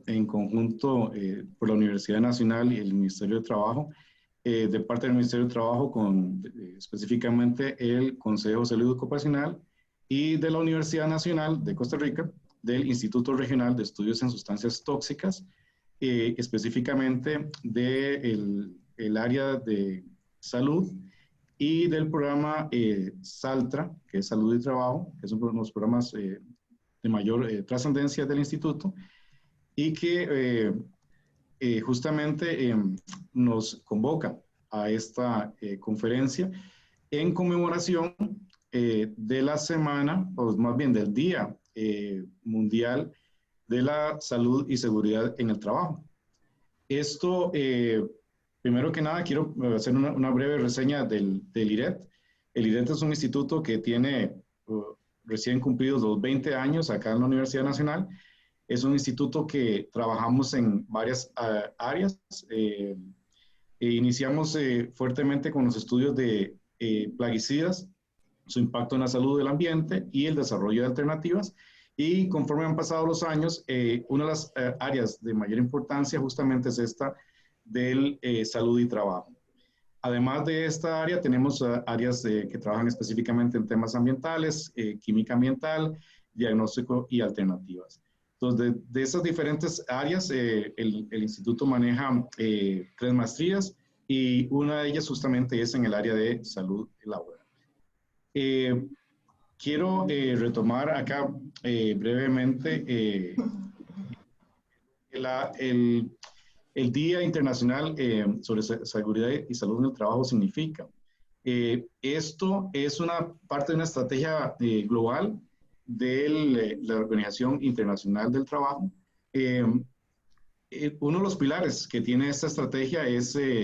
en conjunto por la Universidad Nacional y el Ministerio de Trabajo, de parte del Ministerio de Trabajo con específicamente el Consejo de Salud Ocupacional y de la Universidad Nacional de Costa Rica, del Instituto Regional de Estudios en Sustancias Tóxicas, específicamente del área de salud y del programa SALTRA, que es Salud y Trabajo, que son los programas de mayor trascendencia del instituto, y que justamente nos convoca a esta conferencia en conmemoración de la semana, o más bien del Día Mundial de la Salud y Seguridad en el Trabajo. Esto, primero que nada, quiero hacer una breve reseña del IRET. El IRET es un instituto que tiene recién cumplidos los 20 años acá en la Universidad Nacional. Es un instituto que trabajamos en varias áreas. Iniciamos fuertemente con los estudios de plaguicidas, su impacto en la salud del ambiente y el desarrollo de alternativas. Y conforme han pasado los años, una de las áreas de mayor importancia justamente es esta del salud y trabajo. Además de esta área, tenemos áreas que trabajan específicamente en temas ambientales, química ambiental, diagnóstico y alternativas. Entonces, de esas diferentes áreas, el instituto maneja 3 maestrías y una de ellas justamente es en el área de salud laboral. Quiero retomar acá brevemente el Día Internacional sobre Seguridad y Salud en el Trabajo significa. Esto es una parte de una estrategia global de la Organización Internacional del Trabajo. Uno de los pilares que tiene esta estrategia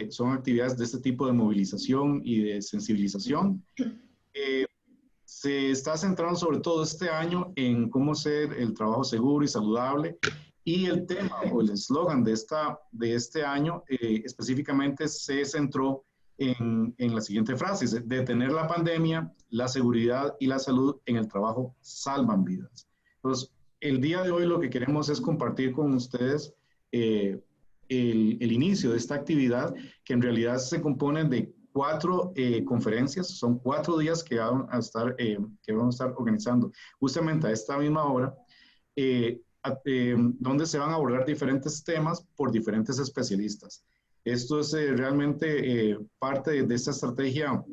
son actividades de este tipo de movilización y de sensibilización. Se está centrando sobre todo este año en cómo hacer el trabajo seguro y saludable, y el tema o el eslogan de este año específicamente se centró en la siguiente frase: detener la pandemia, la seguridad y la salud en el trabajo salvan vidas. Entonces, el día de hoy lo que queremos es compartir con ustedes el inicio de esta actividad, que en realidad se compone de 4 conferencias. Son 4 días que vamos a estar organizando justamente a esta misma hora, donde se van a abordar diferentes temas por diferentes especialistas. Esto es realmente parte de esta estrategia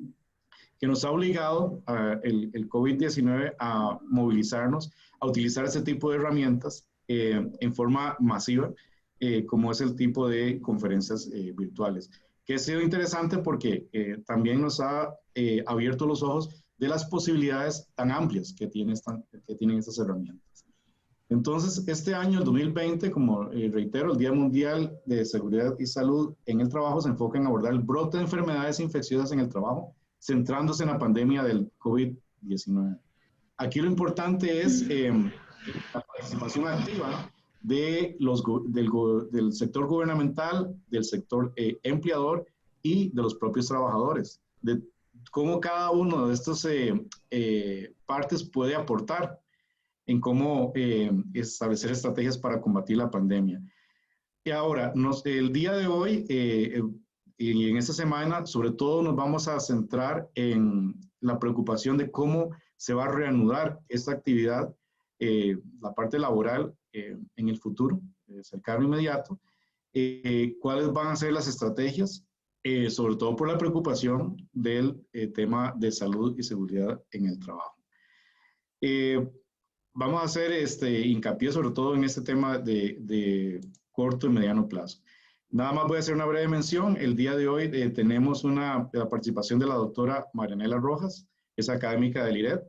que nos ha obligado el COVID-19 a movilizarnos, a utilizar ese tipo de herramientas en forma masiva, como es el tipo de conferencias virtuales, que ha sido interesante porque también nos ha abierto los ojos de las posibilidades tan amplias que tienen estas herramientas. Entonces, este año, el 2020, como reitero, el Día Mundial de Seguridad y Salud en el Trabajo se enfoca en abordar el brote de enfermedades infecciosas en el trabajo, centrándose en la pandemia del COVID-19. Aquí lo importante es la participación activa del sector gubernamental, del sector empleador y de los propios trabajadores, de cómo cada uno de estas partes puede aportar en cómo establecer estrategias para combatir la pandemia. Y ahora, el día de hoy y en esta semana, sobre todo nos vamos a centrar en la preocupación de cómo se va a reanudar esta actividad, la parte laboral en el futuro, cercano e inmediato, cuáles van a ser las estrategias, sobre todo por la preocupación del tema de salud y seguridad en el trabajo. Vamos a hacer hincapié sobre todo en este tema de corto y mediano plazo. Nada más voy a hacer una breve mención. El día de hoy tenemos la participación de la doctora Marianela Rojas, que es académica del IRET,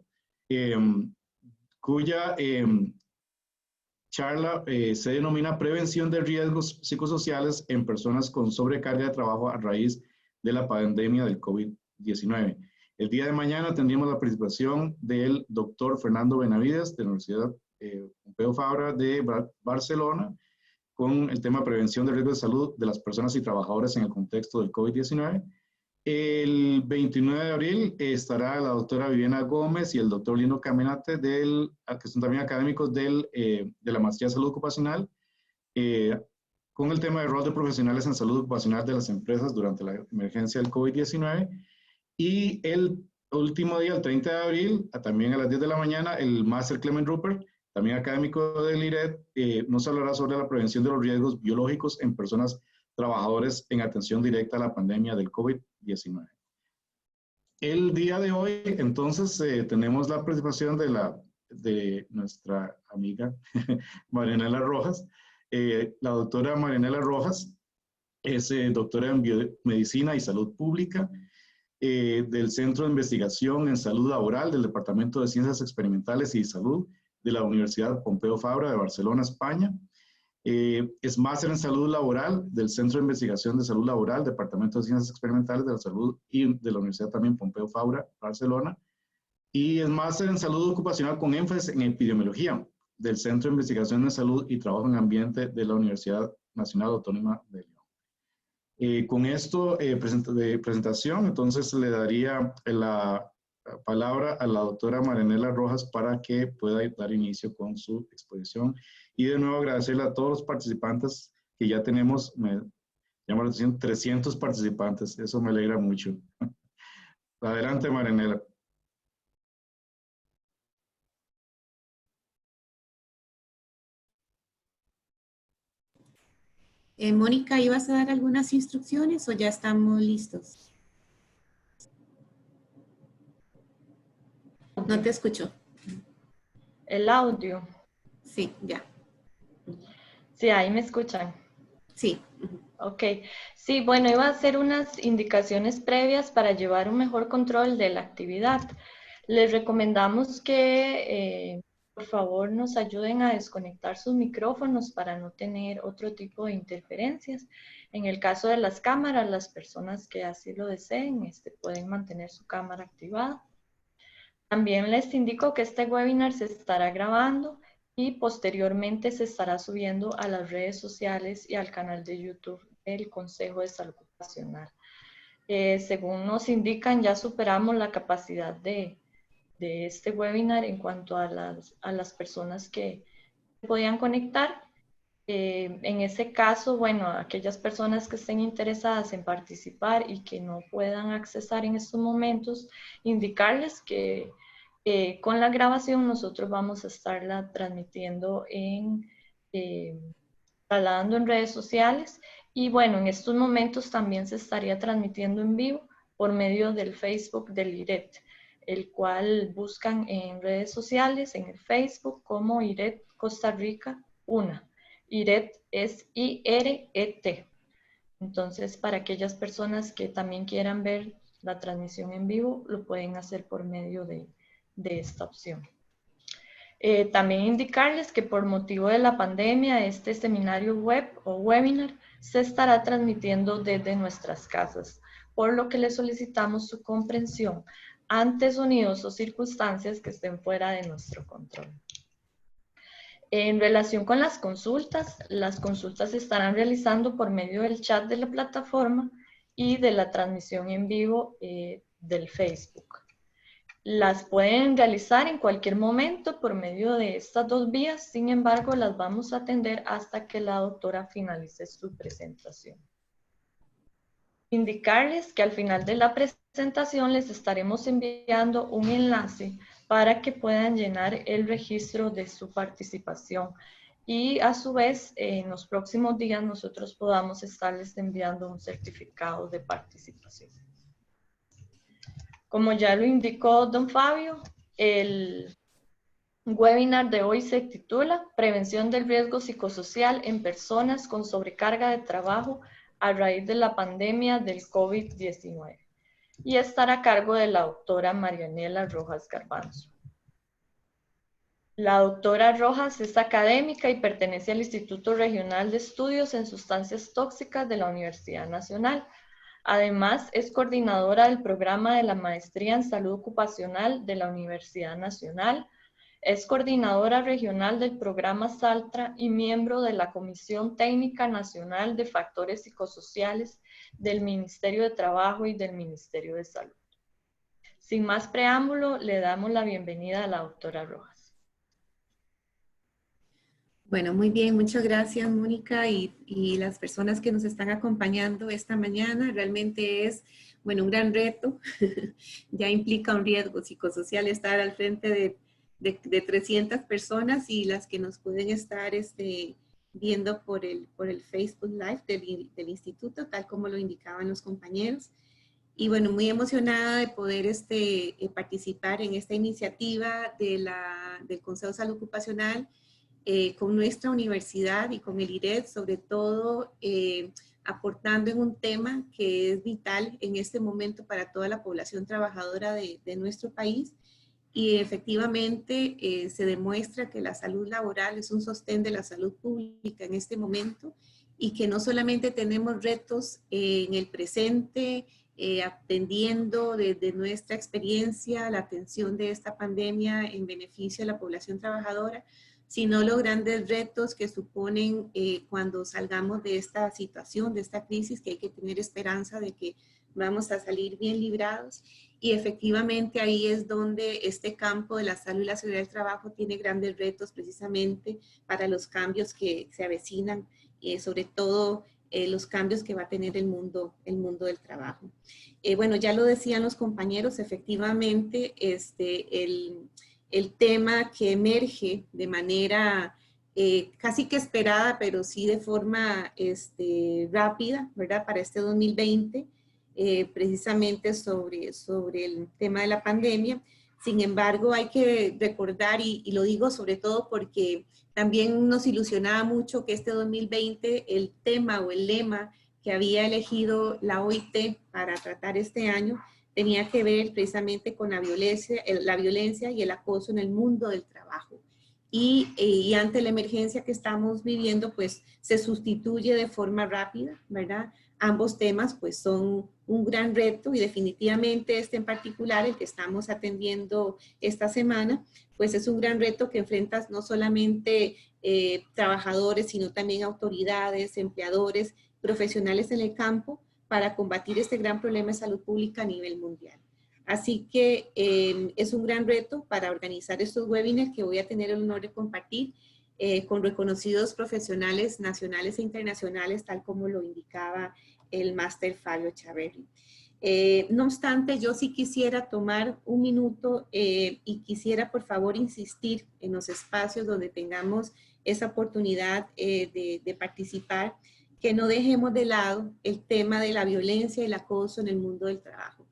cuya charla se denomina Prevención de riesgos psicosociales en personas con sobrecarga de trabajo a raíz de la pandemia del COVID-19. El día de mañana tendremos la participación del doctor Fernando Benavides de la Universidad Pompeu Fabra de Barcelona, con el tema prevención de riesgos de salud de las personas y trabajadores en el contexto del COVID-19. El 29 de abril estará la doctora Viviana Gómez y el doctor Lino Caminate, que son también académicos de la Maestría de Salud Ocupacional, eh, con el tema del rol de profesionales en salud ocupacional de las empresas durante la emergencia del COVID-19. Y el último día, el 30 de abril, también a las 10 de la mañana, el máster Clement Rupert, también académico del IRED, nos hablará sobre la prevención de los riesgos biológicos en personas trabajadores en atención directa a la pandemia del COVID-19. El día de hoy, entonces, tenemos la participación de nuestra amiga Marianela Rojas. La doctora Marianela Rojas es doctora en Biomedicina y Salud Pública del Centro de Investigación en Salud Laboral del Departamento de Ciencias Experimentales y Salud de la Universidad Pompeu Fabra de Barcelona, España. Es máster en salud laboral del Centro de Investigación de Salud Laboral, Departamento de Ciencias Experimentales de la Salud y de la Universidad también Pompeu Fabra, Barcelona. Y es máster en salud ocupacional con énfasis en epidemiología del Centro de Investigación de Salud y Trabajo en Ambiente de la Universidad Nacional Autónoma de León. Con esto de presentación, entonces le daría la palabra a la doctora Marianela Rojas para que pueda dar inicio con su exposición. Y de nuevo agradecerle a todos los participantes que ya tenemos, me llama la atención, 300 participantes, eso me alegra mucho. Adelante, Marianela. Mónica, ¿ibas a dar algunas instrucciones o ya estamos listos? No te escucho. El audio. Sí, ya. Sí, ahí me escuchan. Sí. Ok. Sí, bueno, iba a hacer unas indicaciones previas para llevar un mejor control de la actividad. Les recomendamos que por favor nos ayuden a desconectar sus micrófonos para no tener otro tipo de interferencias. En el caso de las cámaras, las personas que así lo deseen pueden mantener su cámara activada. También les indico que este webinar se estará grabando y posteriormente se estará subiendo a las redes sociales y al canal de YouTube del Consejo de Salud Ocupacional. Según nos indican, ya superamos la capacidad de este webinar en cuanto a las personas que podían conectar. En ese caso, bueno, aquellas personas que estén interesadas en participar y que no puedan accesar en estos momentos, indicarles que con la grabación nosotros vamos a estarla transmitiendo trasladando en redes sociales y bueno, en estos momentos también se estaría transmitiendo en vivo por medio del Facebook del IRED, el cual buscan en redes sociales, en el Facebook como IRED Costa Rica 1. IRED es I-R-E-T. Entonces, para aquellas personas que también quieran ver la transmisión en vivo, lo pueden hacer por medio de esta opción. También indicarles que por motivo de la pandemia, este seminario web o webinar se estará transmitiendo desde nuestras casas, por lo que les solicitamos su comprensión ante sonidos o circunstancias que estén fuera de nuestro control. En relación con las consultas se estarán realizando por medio del chat de la plataforma y de la transmisión en vivo del Facebook. Las pueden realizar en cualquier momento por medio de estas dos vías, sin embargo, las vamos a atender hasta que la doctora finalice su presentación. Indicarles que al final de la presentación les estaremos enviando un enlace para que puedan llenar el registro de su participación y a su vez en los próximos días nosotros podamos estarles enviando un certificado de participación. Como ya lo indicó don Fabio, el webinar de hoy se titula Prevención del riesgo psicosocial en personas con sobrecarga de trabajo a raíz de la pandemia del COVID-19 y estará a cargo de la doctora Marianela Rojas Garbanzo. La doctora Rojas es académica y pertenece al Instituto Regional de Estudios en Sustancias Tóxicas de la Universidad Nacional. Además, es coordinadora del programa de la Maestría en Salud Ocupacional de la Universidad Nacional, es coordinadora regional del programa SALTRA y miembro de la Comisión Técnica Nacional de Factores Psicosociales del Ministerio de Trabajo y del Ministerio de Salud. Sin más preámbulo, le damos la bienvenida a la doctora Rojas. Bueno, muy bien, muchas gracias, Mónica, y las personas que nos están acompañando esta mañana. Realmente es, bueno, un gran reto. Ya implica un riesgo psicosocial estar al frente de 300 personas, y las que nos pueden estar viendo por el Facebook Live del instituto, tal como lo indicaban los compañeros. Y bueno, muy emocionada de poder participar en esta iniciativa del Consejo de Salud Ocupacional, con nuestra universidad y con el IRED, sobre todo aportando en un tema que es vital en este momento para toda la población trabajadora de nuestro país. Y efectivamente se demuestra que la salud laboral es un sostén de la salud pública en este momento, y que no solamente tenemos retos en el presente, atendiendo desde nuestra experiencia la atención de esta pandemia en beneficio de la población trabajadora, sino los grandes retos que suponen cuando salgamos de esta situación, de esta crisis, que hay que tener esperanza de que vamos a salir bien librados. Y efectivamente ahí es donde este campo de la salud y la seguridad del trabajo tiene grandes retos, precisamente para los cambios que se avecinan, sobre todo los cambios que va a tener el mundo del trabajo. Bueno, ya lo decían los compañeros, efectivamente el tema que emerge de manera casi que esperada, pero sí de forma rápida, ¿verdad? Para este 2020, precisamente sobre el tema de la pandemia. Sin embargo, hay que recordar, y lo digo sobre todo porque también nos ilusionaba mucho que este 2020, el tema o el lema que había elegido la OIT para tratar este año, tenía que ver precisamente con la violencia y el acoso en el mundo del trabajo. Y ante la emergencia que estamos viviendo, pues se sustituye de forma rápida, ¿verdad? Ambos temas pues son un gran reto, y definitivamente este en particular, el que estamos atendiendo esta semana, pues es un gran reto que enfrentas no solamente trabajadores, sino también autoridades, empleadores, profesionales en el campo, para combatir este gran problema de salud pública a nivel mundial. Así que es un gran reto para organizar estos webinars que voy a tener el honor de compartir con reconocidos profesionales nacionales e internacionales, tal como lo indicaba el máster Fabio Echaverri. No obstante, yo sí quisiera tomar un minuto y quisiera por favor insistir en los espacios donde tengamos esa oportunidad de participar, que no dejemos de lado el tema de la violencia y el acoso en el mundo del trabajo.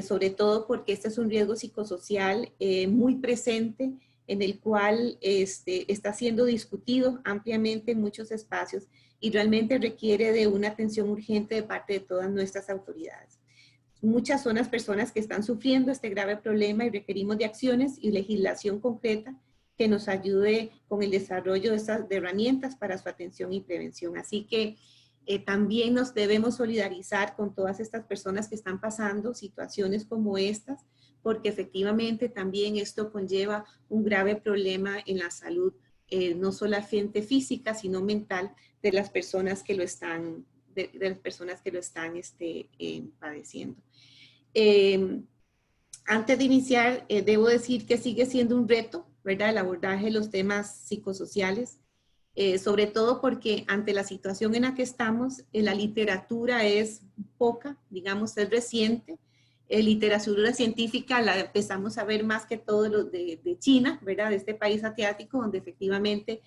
Sobre todo porque este es un riesgo psicosocial muy presente, en el cual está siendo discutido ampliamente en muchos espacios, y realmente requiere de una atención urgente de parte de todas nuestras autoridades. Muchas son las personas que están sufriendo este grave problema, y requerimos de acciones y legislación concreta que nos ayude con el desarrollo de herramientas para su atención y prevención. Así que también nos debemos solidarizar con todas estas personas que están pasando situaciones como estas, porque efectivamente también esto conlleva un grave problema en la salud, no solamente física, sino mental de las personas que lo están, padeciendo. Antes de iniciar, debo decir que sigue siendo un reto, ¿verdad?, el abordaje de los temas psicosociales, sobre todo porque ante la situación en la que estamos, la literatura es poca, digamos, es reciente. Literatura científica la empezamos a ver más que todo de China, ¿verdad?, de este país asiático, donde efectivamente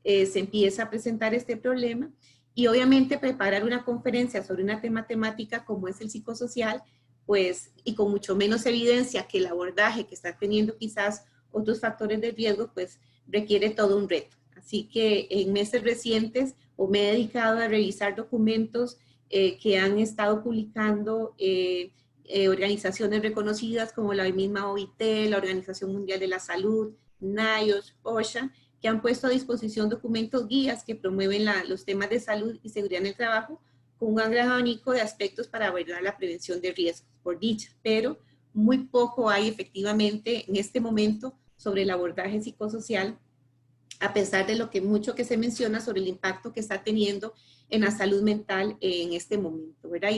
se empieza a presentar este problema. Y obviamente preparar una conferencia sobre una temática como es el psicosocial, pues, y con mucho menos evidencia que el abordaje que está teniendo quizás otros factores de riesgo, pues requiere todo un reto. Así que en meses recientes me he dedicado a revisar documentos que han estado publicando organizaciones reconocidas como la misma OIT, la Organización Mundial de la Salud, NIOSH, OSHA, que han puesto a disposición documentos guías que promueven los temas de salud y seguridad en el trabajo, con un gran abanico de aspectos para abordar la prevención de riesgos, por dicha, pero muy poco hay efectivamente en este momento sobre el abordaje psicosocial, a pesar de lo que mucho que se menciona sobre el impacto que está teniendo en la salud mental en este momento, ¿verdad?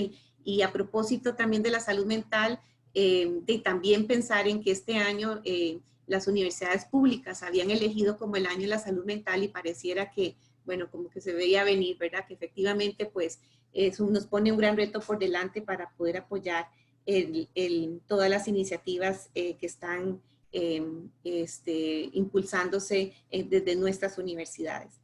Y a propósito también de la salud mental, de también pensar en que este año las universidades públicas habían elegido como el año de la salud mental y pareciera que, bueno, como que se veía venir, ¿verdad? Que efectivamente, pues, eso nos pone un gran reto por delante para poder apoyar todas las iniciativas que están impulsándose desde nuestras universidades.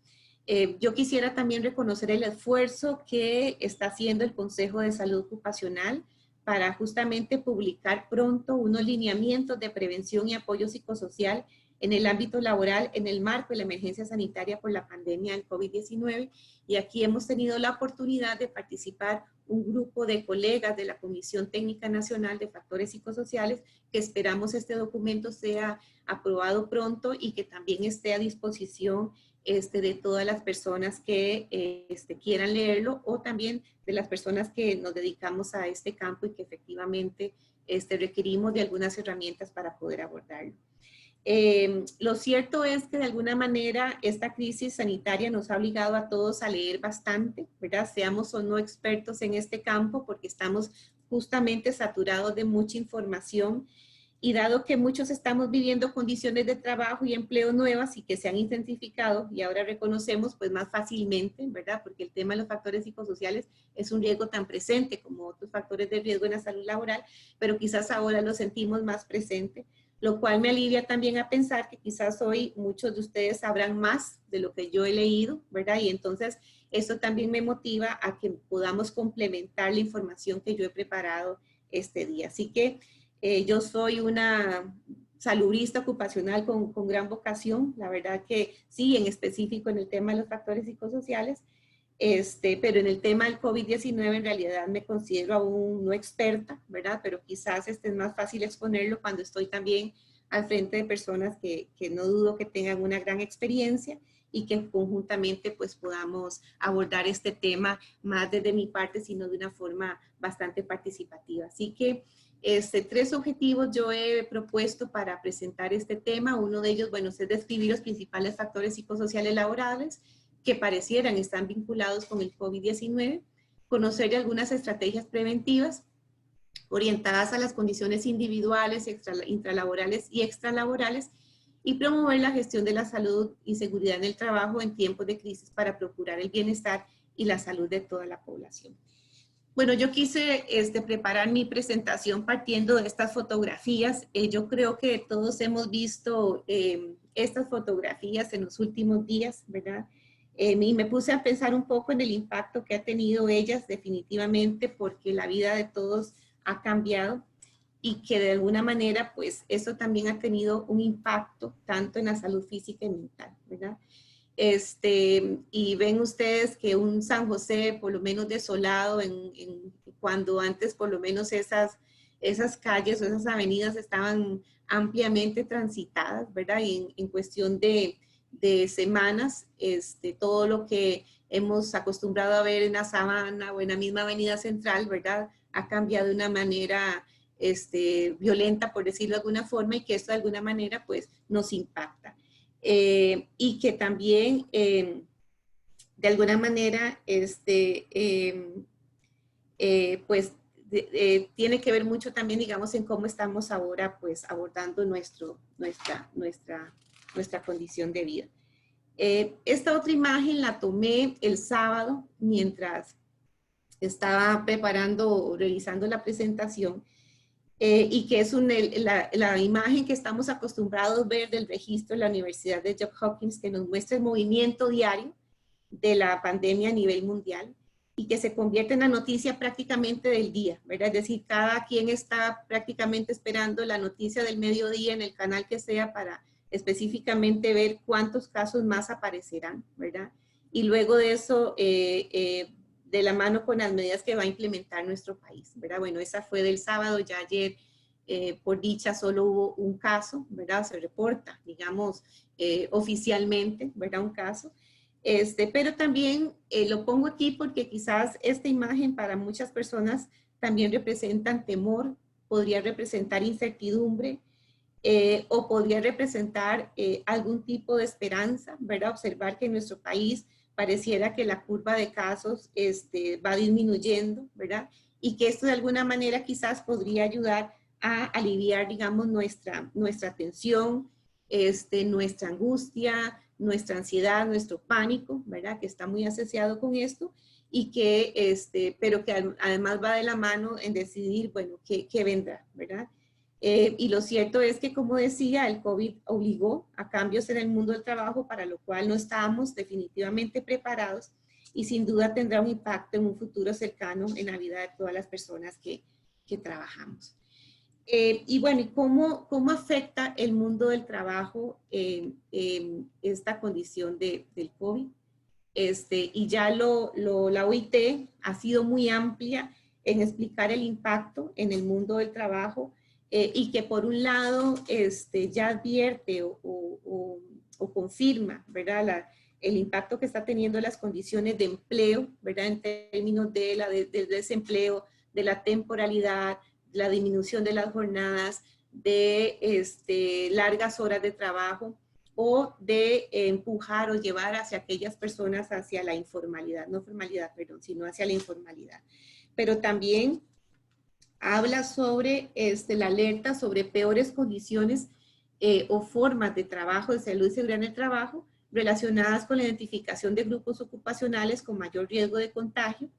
Yo quisiera también reconocer el esfuerzo que está haciendo el Consejo de Salud Ocupacional para justamente publicar pronto unos lineamientos de prevención y apoyo psicosocial en el ámbito laboral en el marco de la emergencia sanitaria por la pandemia del COVID-19. Y aquí hemos tenido la oportunidad de participar un grupo de colegas de la Comisión Técnica Nacional de Factores Psicosociales, que esperamos este documento sea aprobado pronto y que también esté a disposición de todas las personas que quieran leerlo, o también de las personas que nos dedicamos a este campo y que efectivamente requerimos de algunas herramientas para poder abordarlo. Lo cierto es que de alguna manera esta crisis sanitaria nos ha obligado a todos a leer bastante, ¿verdad? Seamos o no expertos en este campo, porque estamos justamente saturados de mucha información. Y dado que muchos estamos viviendo condiciones de trabajo y empleo nuevas y que se han intensificado y ahora reconocemos pues más fácilmente, ¿verdad? Porque el tema de los factores psicosociales es un riesgo tan presente como otros factores de riesgo en la salud laboral, pero quizás ahora lo sentimos más presente, lo cual me alivia también a pensar que quizás hoy muchos de ustedes sabrán más de lo que yo he leído, ¿verdad? Y entonces eso también me motiva a que podamos complementar la información que yo he preparado este día. Así que yo soy una saludista ocupacional con gran vocación, la verdad que sí, en específico en el tema de los factores psicosociales, pero en el tema del COVID-19 en realidad me considero aún no experta, ¿verdad? Pero quizás es más fácil exponerlo cuando estoy también al frente de personas que no dudo que tengan una gran experiencia y que conjuntamente pues podamos abordar este tema más desde mi parte, sino de una forma bastante participativa. Así que 3 objetivos yo he propuesto para presentar este tema. Uno de ellos, bueno, es describir los principales factores psicosociales laborales que parecieran están vinculados con el COVID-19, conocer algunas estrategias preventivas orientadas a las condiciones individuales, intralaborales y extralaborales, y promover la gestión de la salud y seguridad en el trabajo en tiempos de crisis para procurar el bienestar y la salud de toda la población. Bueno, yo quise preparar mi presentación partiendo de estas fotografías. Yo creo que todos hemos visto estas fotografías en los últimos días, ¿verdad? Y me puse a pensar un poco en el impacto que ha tenido ellas definitivamente, porque la vida de todos ha cambiado y que de alguna manera pues eso también ha tenido un impacto tanto en la salud física y mental, ¿verdad? Y ven ustedes que un San José por lo menos desolado cuando antes por lo menos esas calles o esas avenidas estaban ampliamente transitadas, ¿verdad? Y en cuestión de semanas, todo lo que hemos acostumbrado a ver en la Sabana o en la misma avenida central, ¿verdad? Ha cambiado de una manera violenta, por decirlo de alguna forma, y que esto de alguna manera pues nos impacta. Y que también de alguna manera pues tiene que ver mucho también, digamos, en cómo estamos ahora pues abordando nuestra condición de vida. Esta otra imagen la tomé el sábado mientras estaba preparando o realizando la presentación, y que es la imagen que estamos acostumbrados a ver del registro de la Universidad de Johns Hopkins, que nos muestra el movimiento diario de la pandemia a nivel mundial y que se convierte en la noticia prácticamente del día, ¿verdad? Es decir, cada quien está prácticamente esperando la noticia del mediodía en el canal que sea para específicamente ver cuántos casos más aparecerán, ¿verdad? Y luego de eso, de la mano con las medidas que va a implementar nuestro país, ¿verdad? Bueno, esa fue del sábado, ya ayer, por dicha, solo hubo un caso, ¿verdad? Se reporta, digamos, oficialmente, ¿verdad? Un caso. Pero también lo pongo aquí porque quizás esta imagen para muchas personas también representan temor, podría representar incertidumbre, o podría representar algún tipo de esperanza, ¿verdad? Observar que en nuestro país pareciera que la curva de casos va disminuyendo, ¿verdad? Y que esto de alguna manera quizás podría ayudar a aliviar, digamos, nuestra tensión nuestra angustia, nuestra ansiedad, nuestro pánico, ¿verdad? Que está muy asociado con esto y que, pero que además va de la mano en decidir, bueno, qué vendrá, ¿verdad? Y lo cierto es que, como decía, el COVID obligó a cambios en el mundo del trabajo para lo cual no estábamos definitivamente preparados y sin duda tendrá un impacto en un futuro cercano en la vida de todas las personas que trabajamos. Y bueno, ¿y cómo afecta el mundo del trabajo esta condición del COVID? Y ya la OIT ha sido muy amplia en explicar el impacto en el mundo del trabajo y que por un lado ya advierte o confirma, ¿verdad? El impacto que está teniendo las condiciones de empleo, ¿verdad? En términos del desempleo, de la temporalidad, la disminución de las jornadas, de largas horas de trabajo o de empujar o llevar hacia aquellas personas hacia la informalidad, no formalidad, perdón, sino hacia la informalidad. Pero también habla sobre la alerta sobre peores condiciones o formas de trabajo, de salud y seguridad en el trabajo, relacionadas con la identificación de grupos ocupacionales con mayor riesgo de contagio,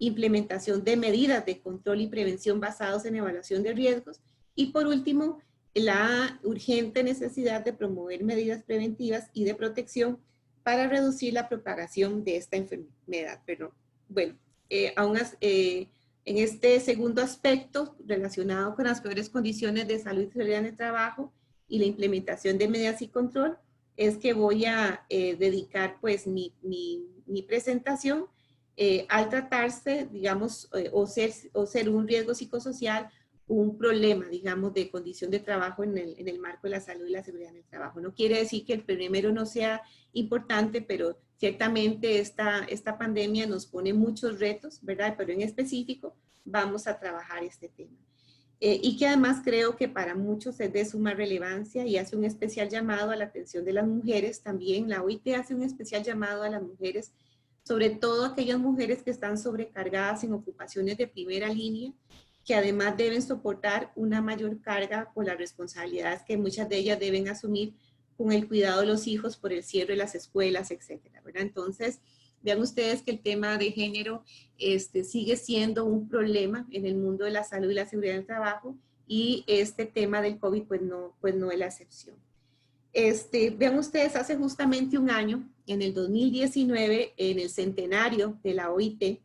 implementación de medidas de control y prevención basados en evaluación de riesgos, y por último, la urgente necesidad de promover medidas preventivas y de protección para reducir la propagación de esta enfermedad. Pero bueno, en este segundo aspecto relacionado con las peores condiciones de salud y seguridad en el trabajo y la implementación de medidas y control, es que voy a dedicar pues mi presentación al tratarse, digamos, o ser un riesgo psicosocial, un problema, digamos, de condición de trabajo en el marco de la salud y la seguridad en el trabajo. No quiere decir que el primero no sea importante, pero ciertamente esta pandemia nos pone muchos retos, ¿verdad? Pero en específico vamos a trabajar este tema. Y que además creo que para muchos es de suma relevancia y hace un especial llamado a la atención de las mujeres. También la OIT hace un especial llamado a las mujeres, sobre todo aquellas mujeres que están sobrecargadas en ocupaciones de primera línea, que además deben soportar una mayor carga por las responsabilidades que muchas de ellas deben asumir con el cuidado de los hijos por el cierre de las escuelas, etcétera, ¿verdad? Entonces, vean ustedes que el tema de género sigue siendo un problema en el mundo de la salud y la seguridad del trabajo, y este tema del COVID pues no es la excepción. Vean ustedes, hace justamente un año, en el 2019, en el centenario de la OIT,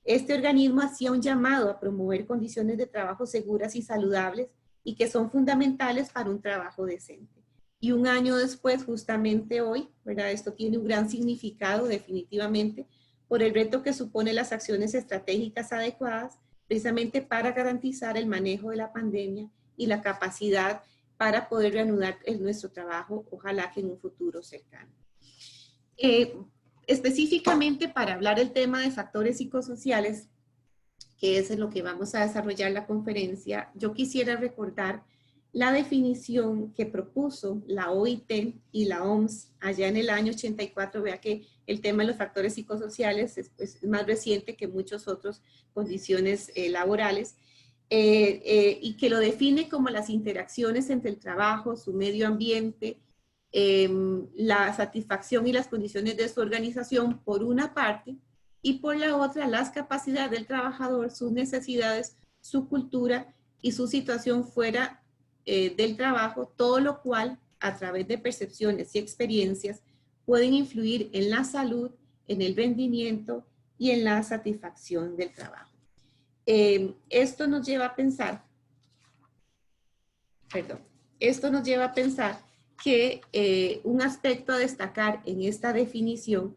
este organismo hacía un llamado a promover condiciones de trabajo seguras y saludables y que son fundamentales para un trabajo decente. Y un año después, justamente hoy, ¿verdad? Esto tiene un gran significado definitivamente por el reto que supone las acciones estratégicas adecuadas precisamente para garantizar el manejo de la pandemia y la capacidad para poder reanudar nuestro trabajo, ojalá que en un futuro cercano. Específicamente para hablar del tema de factores psicosociales, que es en lo que vamos a desarrollar la conferencia, yo quisiera recordar la definición que propuso la OIT y la OMS allá en el año 84. Vea que el tema de los factores psicosociales es más reciente que muchas otras condiciones laborales, y que lo define como las interacciones entre el trabajo, su medio ambiente, la satisfacción y las condiciones de su organización por una parte, y por la otra las capacidades del trabajador, sus necesidades, su cultura y su situación fuera del trabajo, todo lo cual a través de percepciones y experiencias pueden influir en la salud, en el rendimiento y en la satisfacción del trabajo. Esto nos lleva a pensar que un aspecto a destacar en esta definición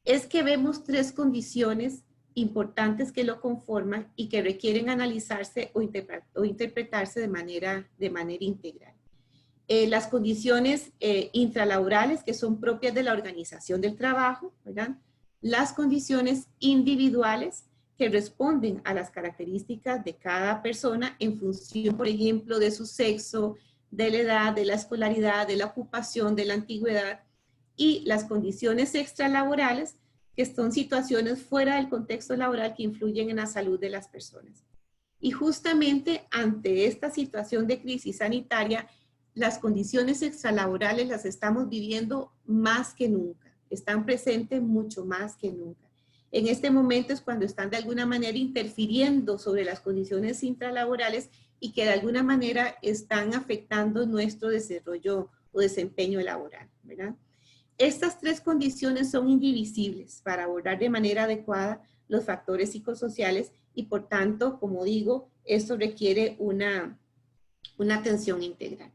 es que vemos tres condiciones importantes que lo conforman y que requieren analizarse o interpretarse de manera integral. Las condiciones intralaborales, que son propias de la organización del trabajo, ¿verdad? Las condiciones individuales, que responden a las características de cada persona en función, por ejemplo, de su sexo, de la edad, de la escolaridad, de la ocupación, de la antigüedad, y las condiciones extralaborales, que son situaciones fuera del contexto laboral que influyen en la salud de las personas. Y justamente ante esta situación de crisis sanitaria, las condiciones extralaborales las estamos viviendo más que nunca, están presentes mucho más que nunca. En este momento es cuando están de alguna manera interfiriendo sobre las condiciones intralaborales y que de alguna manera están afectando nuestro desarrollo o desempeño laboral, ¿verdad? Estas tres condiciones son indivisibles para abordar de manera adecuada los factores psicosociales y por tanto, como digo, esto requiere una atención integral.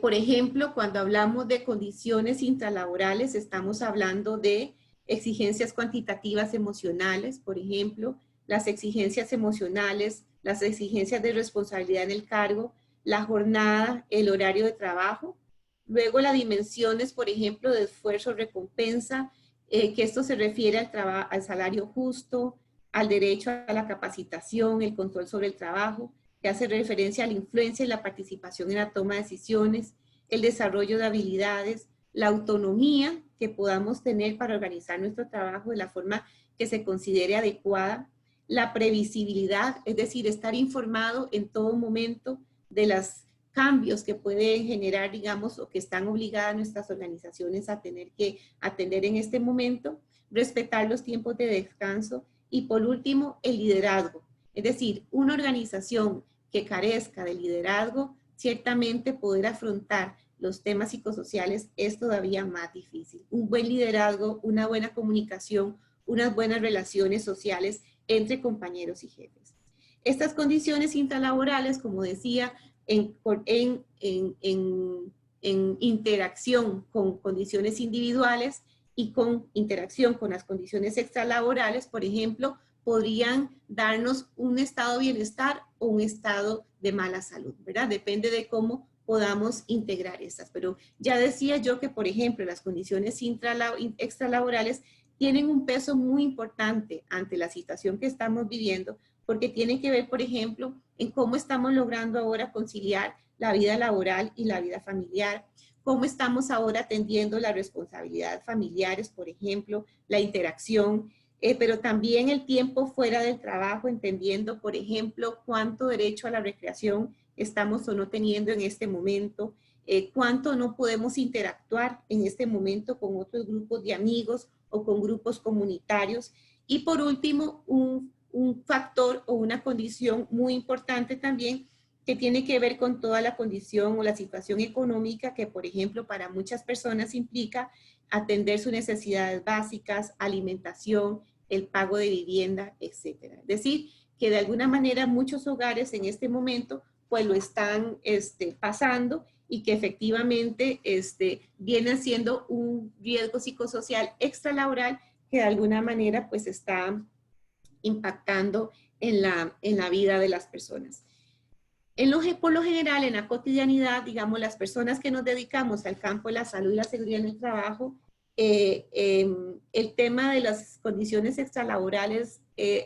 Por ejemplo, cuando hablamos de condiciones intralaborales, estamos hablando de exigencias cuantitativas emocionales, por ejemplo, las exigencias emocionales, las exigencias de responsabilidad en el cargo, la jornada, el horario de trabajo. Luego las dimensiones, por ejemplo, de esfuerzo-recompensa, que esto se refiere al salario justo, al derecho a la capacitación, el control sobre el trabajo, que hace referencia a la influencia y la participación en la toma de decisiones, el desarrollo de habilidades, la autonomía que podamos tener para organizar nuestro trabajo de la forma que se considere adecuada, la previsibilidad, es decir, estar informado en todo momento de los cambios que pueden generar, digamos, o que están obligadas nuestras organizaciones a tener que atender en este momento, respetar los tiempos de descanso y por último, el liderazgo. Es decir, una organización que carezca de liderazgo, ciertamente poder afrontar los temas psicosociales es todavía más difícil. Un buen liderazgo, una buena comunicación, unas buenas relaciones sociales entre compañeros y jefes. Estas condiciones intralaborales, como decía, en interacción con condiciones individuales y con interacción con las condiciones extralaborales, por ejemplo, podrían darnos un estado de bienestar o un estado de mala salud, ¿verdad? Depende de cómo podamos integrar estas. Pero ya decía yo que, por ejemplo, las condiciones extralaborales tienen un peso muy importante ante la situación que estamos viviendo, porque tienen que ver, por ejemplo, en cómo estamos logrando ahora conciliar la vida laboral y la vida familiar, cómo estamos ahora atendiendo las responsabilidades familiares, por ejemplo, la interacción, pero también el tiempo fuera del trabajo, entendiendo, por ejemplo, cuánto derecho a la recreación estamos o no teniendo en este momento, cuánto no podemos interactuar en este momento con otros grupos de amigos o con grupos comunitarios. Y por último, un factor o una condición muy importante también que tiene que ver con toda la condición o la situación económica que, por ejemplo, para muchas personas implica atender sus necesidades básicas, alimentación, el pago de vivienda, etc. Es decir, que de alguna manera muchos hogares en este momento pues lo están pasando y que efectivamente viene siendo un riesgo psicosocial extralaboral que de alguna manera pues está impactando en la vida de las personas. Por lo general, en la cotidianidad, digamos, las personas que nos dedicamos al campo de la salud y la seguridad en el trabajo, el tema de las condiciones extralaborales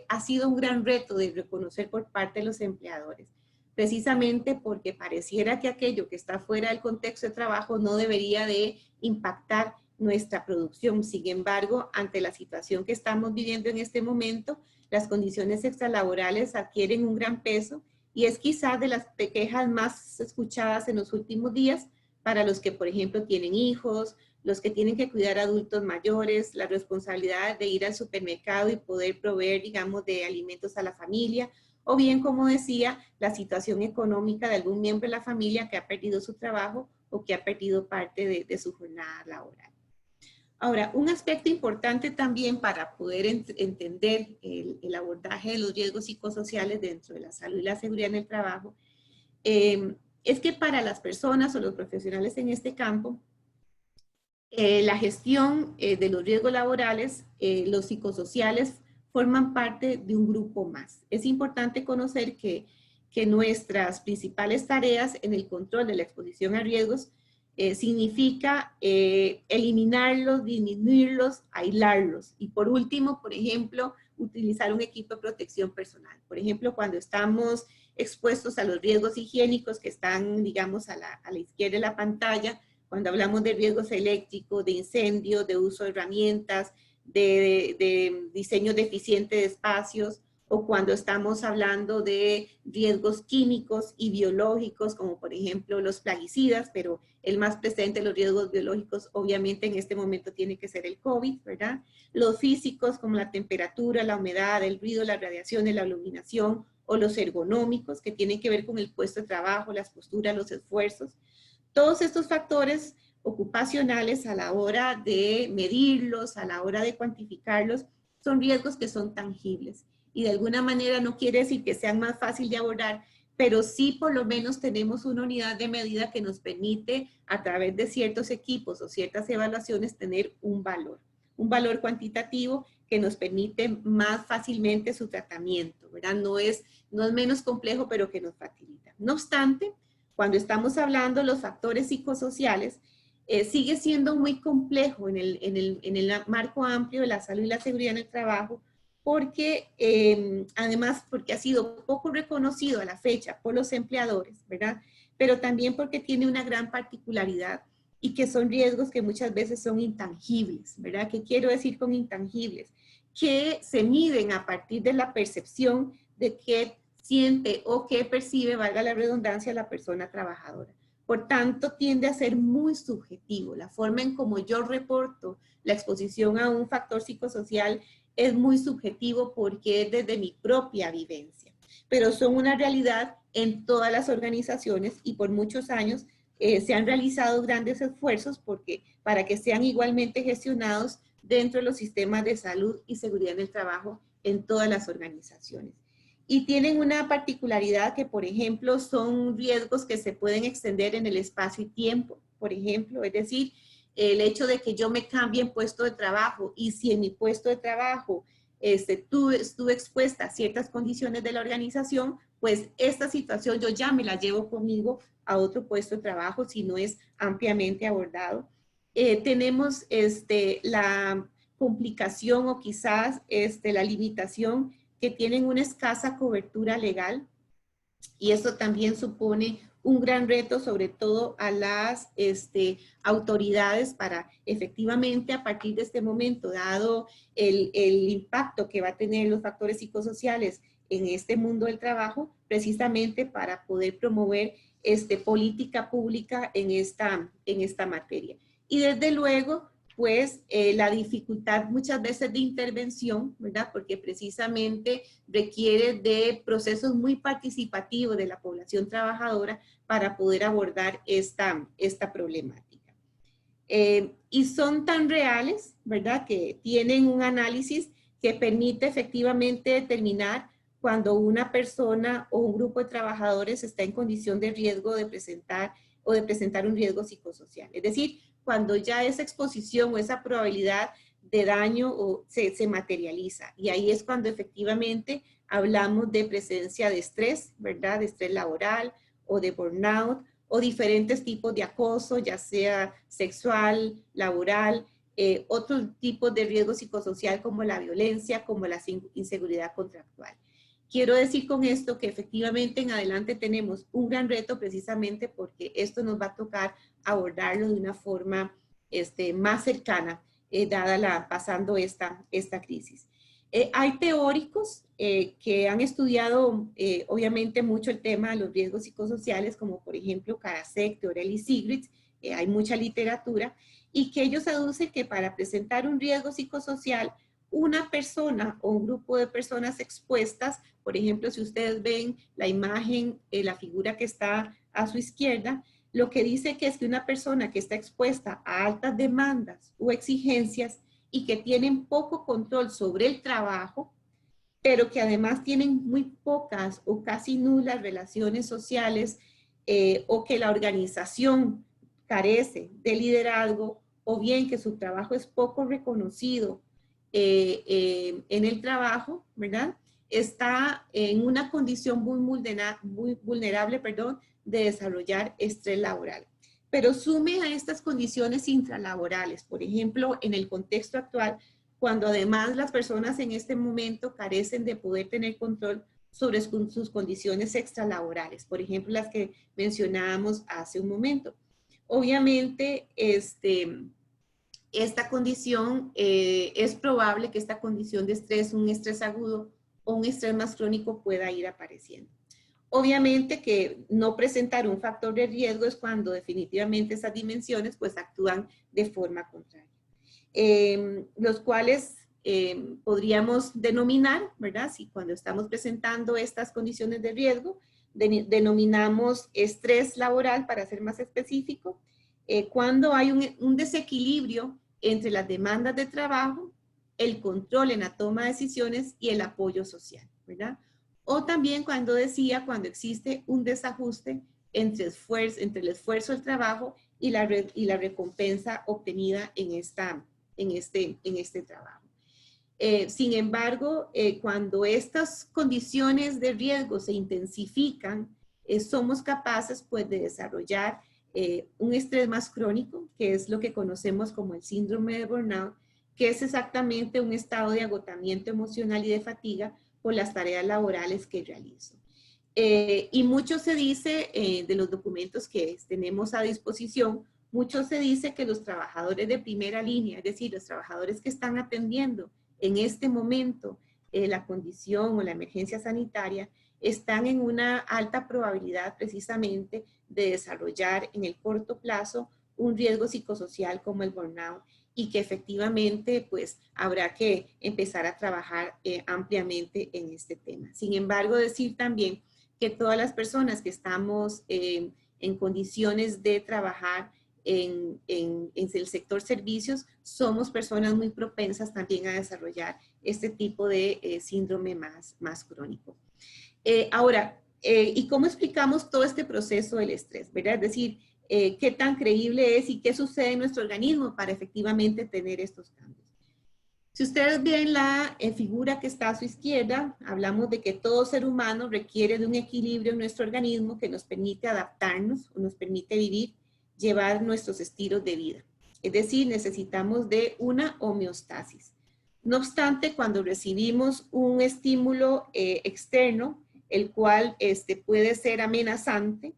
ha sido un gran reto de reconocer por parte de los empleadores, precisamente porque pareciera que aquello que está fuera del contexto de trabajo no debería de impactar nuestra producción. Sin embargo, ante la situación que estamos viviendo en este momento, las condiciones extralaborales adquieren un gran peso y es quizás de las quejas más escuchadas en los últimos días para los que, por ejemplo, tienen hijos, los que tienen que cuidar a adultos mayores, la responsabilidad de ir al supermercado y poder proveer, digamos, de alimentos a la familia, o bien, como decía, la situación económica de algún miembro de la familia que ha perdido su trabajo o que ha perdido parte de su jornada laboral. Ahora, un aspecto importante también para poder entender el abordaje de los riesgos psicosociales dentro de la salud y la seguridad en el trabajo, es que para las personas o los profesionales en este campo, la gestión de los riesgos laborales, los psicosociales, forman parte de un grupo más. Es importante conocer que nuestras principales tareas en el control de la exposición a riesgos significa eliminarlos, disminuirlos, aislarlos. Y por último, por ejemplo, utilizar un equipo de protección personal. Por ejemplo, cuando estamos expuestos a los riesgos higiénicos que están, digamos, a la izquierda de la pantalla, cuando hablamos de riesgos eléctricos, de incendios, de uso de herramientas, de diseño deficiente de espacios, o cuando estamos hablando de riesgos químicos y biológicos, como por ejemplo los plaguicidas, pero el más presente de los riesgos biológicos obviamente en este momento tiene que ser el COVID, ¿verdad? Los físicos como la temperatura, la humedad, el ruido, las radiaciones, la iluminación, o los ergonómicos que tienen que ver con el puesto de trabajo, las posturas, los esfuerzos. Todos estos factores ocupacionales a la hora de medirlos, a la hora de cuantificarlos, son riesgos que son tangibles. Y de alguna manera no quiere decir que sean más fácil de abordar, pero sí por lo menos tenemos una unidad de medida que nos permite a través de ciertos equipos o ciertas evaluaciones tener un valor cuantitativo que nos permite más fácilmente su tratamiento, ¿verdad? No es menos complejo, pero que nos facilita. No obstante, cuando estamos hablando de los factores psicosociales, sigue siendo muy complejo en el marco amplio de la salud y la seguridad en el trabajo, porque además porque ha sido poco reconocido a la fecha por los empleadores, ¿verdad? Pero también porque tiene una gran particularidad y que son riesgos que muchas veces son intangibles, ¿verdad? ¿Qué quiero decir con intangibles? Que se miden a partir de la percepción de qué siente o qué percibe, valga la redundancia, la persona trabajadora. Por tanto, tiende a ser muy subjetivo. La forma en como yo reporto la exposición a un factor psicosocial es muy subjetivo porque es desde mi propia vivencia. Pero son una realidad en todas las organizaciones y por muchos años se han realizado grandes esfuerzos para que sean igualmente gestionados dentro de los sistemas de salud y seguridad en el trabajo en todas las organizaciones. Y tienen una particularidad que, por ejemplo, son riesgos que se pueden extender en el espacio y tiempo, por ejemplo, es decir, el hecho de que yo me cambie en puesto de trabajo y si en mi puesto de trabajo estuve expuesta a ciertas condiciones de la organización, pues esta situación yo ya me la llevo conmigo a otro puesto de trabajo si no es ampliamente abordado. Tenemos la complicación o quizás la limitación que tienen una escasa cobertura legal y eso también supone un gran reto, sobre todo a las autoridades para efectivamente a partir de este momento, dado el impacto que va a tener los factores psicosociales en este mundo del trabajo, precisamente para poder promover política pública en esta materia. Y desde luego, pues la dificultad muchas veces de intervención, ¿verdad? Porque precisamente requiere de procesos muy participativos de la población trabajadora para poder abordar esta problemática. Y son tan reales, ¿verdad? Que tienen un análisis que permite efectivamente determinar cuando una persona o un grupo de trabajadores está en condición de riesgo de presentar un riesgo psicosocial. Es decir, cuando ya esa exposición o esa probabilidad de daño se materializa. Y ahí es cuando efectivamente hablamos de presencia de estrés, ¿verdad? De estrés laboral o de burnout o diferentes tipos de acoso, ya sea sexual, laboral, otros tipos de riesgo psicosocial como la violencia, como la inseguridad contractual. Quiero decir con esto que efectivamente en adelante tenemos un gran reto precisamente porque esto nos va a tocar abordarlo de una forma más cercana, pasando esta crisis. Hay teóricos que han estudiado obviamente mucho el tema de los riesgos psicosociales, como por ejemplo Karasek, Teorel y Sigritz, hay mucha literatura, y que ellos aducen que para presentar un riesgo psicosocial, una persona o un grupo de personas expuestas, por ejemplo, si ustedes ven la imagen, la figura que está a su izquierda, lo que dice que es que una persona que está expuesta a altas demandas o exigencias y que tienen poco control sobre el trabajo, pero que además tienen muy pocas o casi nulas relaciones sociales o que la organización carece de liderazgo o bien que su trabajo es poco reconocido en el trabajo, ¿verdad? Está en una condición muy vulnerable, de desarrollar estrés laboral. Pero sume a estas condiciones intralaborales, por ejemplo, en el contexto actual, cuando además las personas en este momento carecen de poder tener control sobre sus condiciones extralaborales, por ejemplo, las que mencionábamos hace un momento. Obviamente, esta condición, es probable que esta condición de estrés, un estrés agudo o un estrés más crónico pueda ir apareciendo. Obviamente que no presentar un factor de riesgo es cuando definitivamente esas dimensiones pues actúan de forma contraria. Los cuales podríamos denominar, ¿verdad? Si cuando estamos presentando estas condiciones de riesgo, denominamos estrés laboral, para ser más específico, cuando hay un desequilibrio entre las demandas de trabajo, el control en la toma de decisiones y el apoyo social, ¿verdad? O también cuando existe un desajuste entre el esfuerzo del trabajo y la recompensa obtenida en este trabajo. Sin embargo, cuando estas condiciones de riesgo se intensifican, somos capaces pues de desarrollar un estrés más crónico, que es lo que conocemos como el síndrome de burnout, que es exactamente un estado de agotamiento emocional y de fatiga por las tareas laborales que realizo. Y mucho se dice de los documentos que tenemos a disposición, mucho se dice que los trabajadores de primera línea, es decir, los trabajadores que están atendiendo en este momento la condición o la emergencia sanitaria, están en una alta probabilidad precisamente de desarrollar en el corto plazo un riesgo psicosocial como el burnout, y que efectivamente pues habrá que empezar a trabajar ampliamente en este tema. Sin embargo, decir también que todas las personas que estamos en condiciones de trabajar en el sector servicios, somos personas muy propensas también a desarrollar este tipo de síndrome más crónico. Ahora, ¿y cómo explicamos todo este proceso del estrés? ¿Verdad? Es decir, qué tan creíble es y qué sucede en nuestro organismo para efectivamente tener estos cambios. Si ustedes ven la figura que está a su izquierda, hablamos de que todo ser humano requiere de un equilibrio en nuestro organismo que nos permite adaptarnos o nos permite vivir, llevar nuestros estilos de vida. Es decir, necesitamos de una homeostasis. No obstante, cuando recibimos un estímulo externo, el cual puede ser amenazante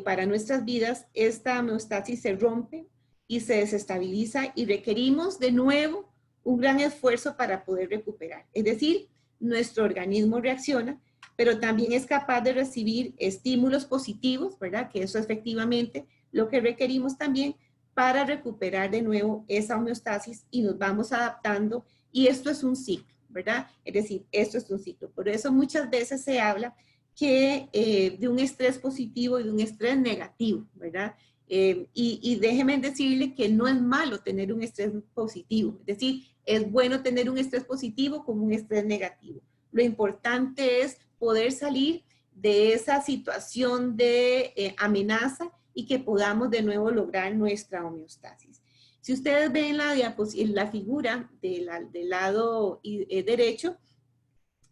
para nuestras vidas, esta homeostasis se rompe y se desestabiliza y requerimos de nuevo un gran esfuerzo para poder recuperar. Es decir, nuestro organismo reacciona, pero también es capaz de recibir estímulos positivos, ¿verdad? Que eso es efectivamente lo que requerimos también para recuperar de nuevo esa homeostasis y nos vamos adaptando, y esto es un ciclo, ¿verdad? Es decir, esto es un ciclo. Por eso muchas veces se habla que de un estrés positivo y de un estrés negativo, ¿verdad? Y déjenme decirle que no es malo tener un estrés positivo, es decir, es bueno tener un estrés positivo como un estrés negativo. Lo importante es poder salir de esa situación de amenaza y que podamos de nuevo lograr nuestra homeostasis. Si ustedes ven la figura del lado derecho,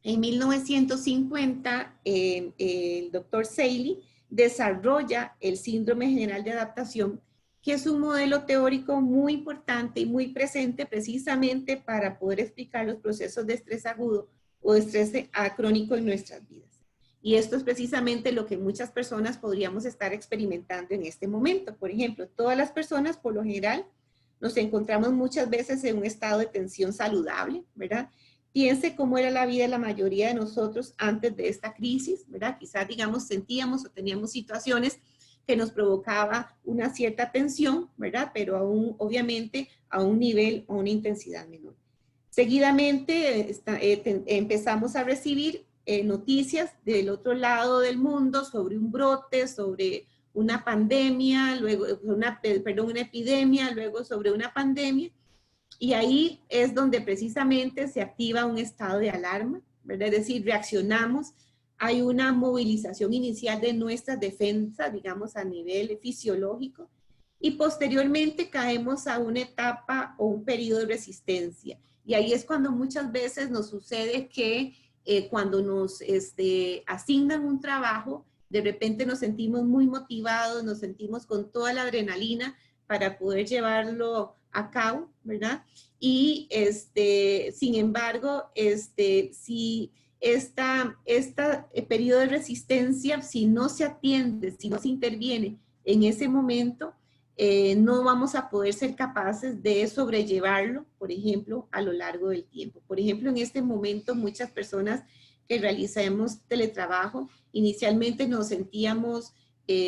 en 1950 el doctor Seeley desarrolla el síndrome general de adaptación, que es un modelo teórico muy importante y muy presente precisamente para poder explicar los procesos de estrés agudo o de estrés crónico en nuestras vidas. Y esto es precisamente lo que muchas personas podríamos estar experimentando en este momento. Por ejemplo, todas las personas, por lo general, nos encontramos muchas veces en un estado de tensión saludable, ¿verdad? Piense cómo era la vida de la mayoría de nosotros antes de esta crisis, ¿verdad? Quizás, digamos, sentíamos o teníamos situaciones que nos provocaba una cierta tensión, ¿verdad? Pero aún, obviamente, a un nivel o una intensidad menor. Seguidamente empezamos a recibir noticias del otro lado del mundo sobre un brote, sobre una pandemia, luego una epidemia, luego sobre una pandemia, y ahí es donde precisamente se activa un estado de alarma, ¿verdad? Es decir, reaccionamos, hay una movilización inicial de nuestras defensas, digamos a nivel fisiológico, y posteriormente caemos a una etapa o un periodo de resistencia. Y ahí es cuando muchas veces nos sucede que cuando nos asignan un trabajo, de repente nos sentimos muy motivados, nos sentimos con toda la adrenalina para poder llevarlo a cabo, ¿verdad? Y sin embargo, si este periodo de resistencia, si no se atiende, si no se interviene en ese momento, no vamos a poder ser capaces de sobrellevarlo, por ejemplo, a lo largo del tiempo. Por ejemplo, en este momento muchas personas que realizamos teletrabajo, inicialmente nos sentíamos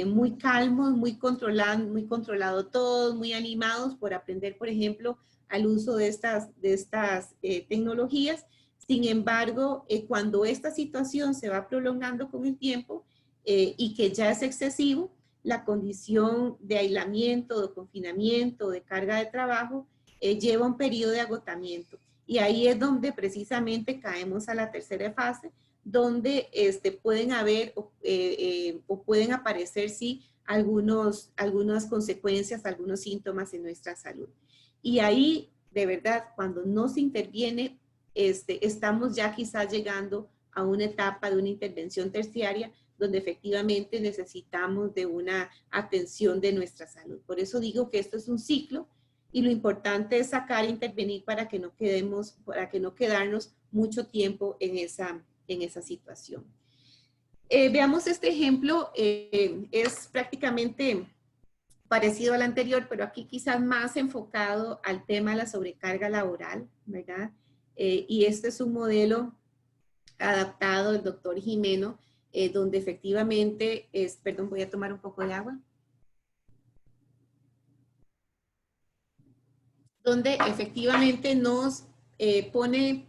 muy calmos, muy controlado todos, muy animados por aprender, por ejemplo, al uso de estas tecnologías. Sin embargo, cuando esta situación se va prolongando con el tiempo y que ya es excesivo, la condición de aislamiento, de confinamiento, de carga de trabajo, lleva un periodo de agotamiento. Y ahí es donde precisamente caemos a la tercera fase, donde pueden haber o pueden aparecer, sí, algunas consecuencias, algunos síntomas en nuestra salud. Y ahí, de verdad, cuando no se interviene, estamos ya quizás llegando a una etapa de una intervención terciaria, donde efectivamente necesitamos de una atención de nuestra salud. Por eso digo que esto es un ciclo y lo importante es sacar e intervenir para que no quedarnos mucho tiempo en esa situación. Veamos este ejemplo, es prácticamente parecido al anterior, pero aquí quizás más enfocado al tema de la sobrecarga laboral, ¿verdad? Y este es un modelo adaptado del doctor Jimeno, donde efectivamente perdón, voy a tomar un poco de agua. Donde efectivamente nos pone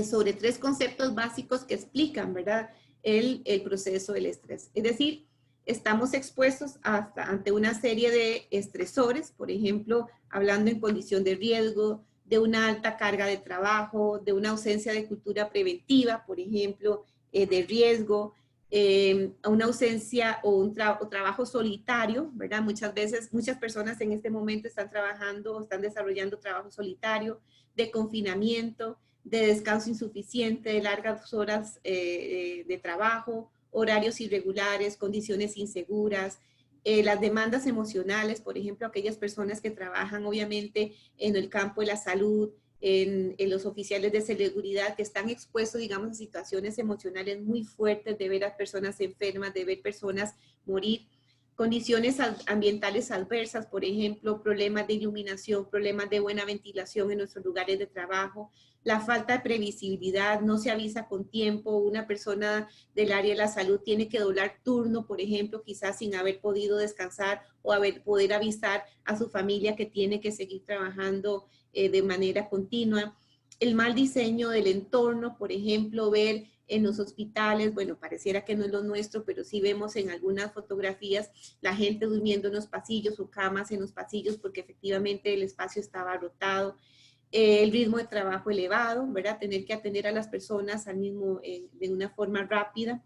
sobre 3 conceptos básicos que explican, ¿verdad?, el proceso del estrés. Es decir, estamos expuestos ante una serie de estresores, por ejemplo, hablando en condición de riesgo, de una alta carga de trabajo, de una ausencia de cultura preventiva, por ejemplo, de riesgo, una ausencia o trabajo solitario, ¿verdad? Muchas veces, muchas personas en este momento están trabajando, están desarrollando trabajo solitario, de confinamiento, de descanso insuficiente, de largas horas de trabajo, horarios irregulares, condiciones inseguras, las demandas emocionales, por ejemplo, aquellas personas que trabajan obviamente en el campo de la salud, en los oficiales de seguridad que están expuestos, digamos, a situaciones emocionales muy fuertes, de ver a personas enfermas, de ver personas morir, condiciones ambientales adversas, por ejemplo, problemas de iluminación, problemas de buena ventilación en nuestros lugares de trabajo, la falta de previsibilidad, no se avisa con tiempo, una persona del área de la salud tiene que doblar turno, por ejemplo, quizás sin haber podido descansar o poder avisar a su familia que tiene que seguir trabajando de manera continua. El mal diseño del entorno, por ejemplo, ver en los hospitales, bueno, pareciera que no es lo nuestro, pero sí vemos en algunas fotografías la gente durmiendo en los pasillos o camas en los pasillos porque efectivamente el espacio estaba abarrotado. El ritmo de trabajo elevado, ¿verdad? Tener que atender a las personas al mismo, de una forma rápida.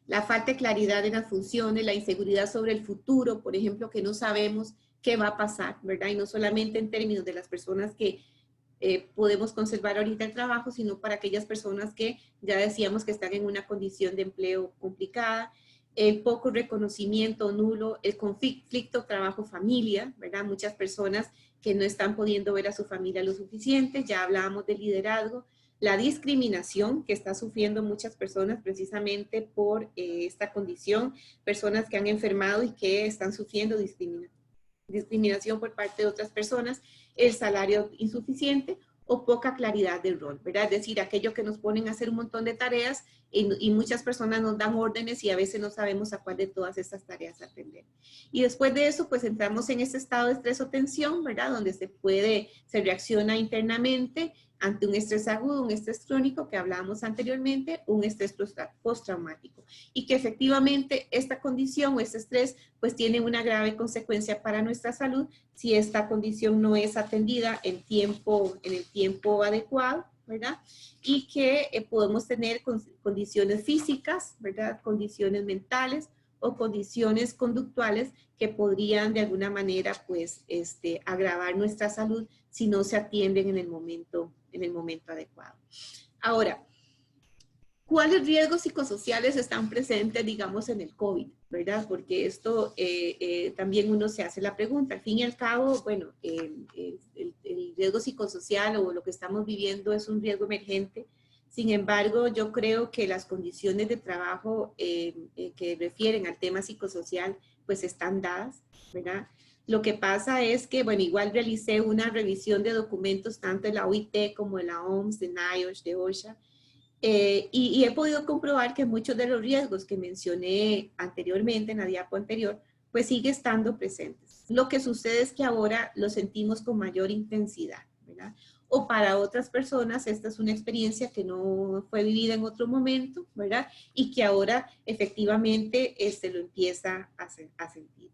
La falta de claridad en las funciones, la inseguridad sobre el futuro, por ejemplo, que no sabemos qué va a pasar, ¿verdad? Y no solamente en términos de las personas que podemos conservar ahorita el trabajo, sino para aquellas personas que ya decíamos que están en una condición de empleo complicada, el poco reconocimiento nulo, el conflicto trabajo-familia, ¿verdad? Muchas personas que no están pudiendo ver a su familia lo suficiente, ya hablábamos del liderazgo, la discriminación que está sufriendo muchas personas precisamente por esta condición, personas que han enfermado y que están sufriendo discriminación por parte de otras personas, el salario insuficiente o poca claridad del rol, ¿verdad? Es decir, aquello que nos ponen a hacer un montón de tareas y muchas personas nos dan órdenes y a veces no sabemos a cuál de todas estas tareas atender. Y después de eso, pues entramos en ese estado de estrés o tensión, ¿verdad? Donde se reacciona internamente ante un estrés agudo, un estrés crónico que hablábamos anteriormente, un estrés postraumático. Y que efectivamente esta condición o este estrés pues tiene una grave consecuencia para nuestra salud si esta condición no es atendida en el tiempo adecuado, ¿verdad? Y que podemos tener condiciones físicas, ¿verdad? Condiciones mentales o condiciones conductuales que podrían de alguna manera pues agravar nuestra salud si no se atienden en el momento adecuado. Ahora, ¿cuáles riesgos psicosociales están presentes, digamos, en el COVID, verdad? Porque esto también uno se hace la pregunta. Al fin y al cabo, bueno, el riesgo psicosocial o lo que estamos viviendo es un riesgo emergente. Sin embargo, yo creo que las condiciones de trabajo que refieren al tema psicosocial, pues están dadas. ¿verdad? Lo que pasa es que, bueno, igual realicé una revisión de documentos tanto de la OIT como de la OMS, de NIOSH, de OSHA, y he podido comprobar que muchos de los riesgos que mencioné anteriormente, en la diapo anterior, pues sigue estando presentes. Lo que sucede es que ahora lo sentimos con mayor intensidad, ¿verdad? O para otras personas esta es una experiencia que no fue vivida en otro momento, ¿verdad? Y que ahora efectivamente lo empieza a sentir.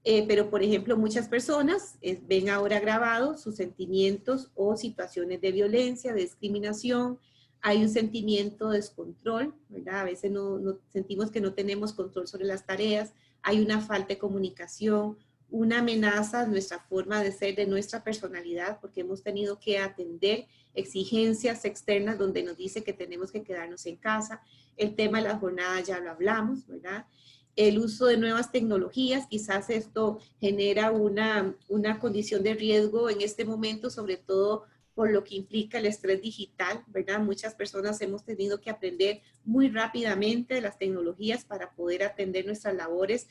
Pero, por ejemplo, muchas personas ven ahora grabados sus sentimientos o situaciones de violencia, de discriminación. Hay un sentimiento de descontrol, ¿verdad? A veces no sentimos que no tenemos control sobre las tareas. Hay una falta de comunicación, una amenaza a nuestra forma de ser, de nuestra personalidad, porque hemos tenido que atender exigencias externas donde nos dice que tenemos que quedarnos en casa. El tema de la jornada ya lo hablamos, ¿verdad? El uso de nuevas tecnologías, quizás esto genera una condición de riesgo en este momento, sobre todo por lo que implica el estrés digital, ¿verdad? Muchas personas hemos tenido que aprender muy rápidamente de las tecnologías para poder atender nuestras labores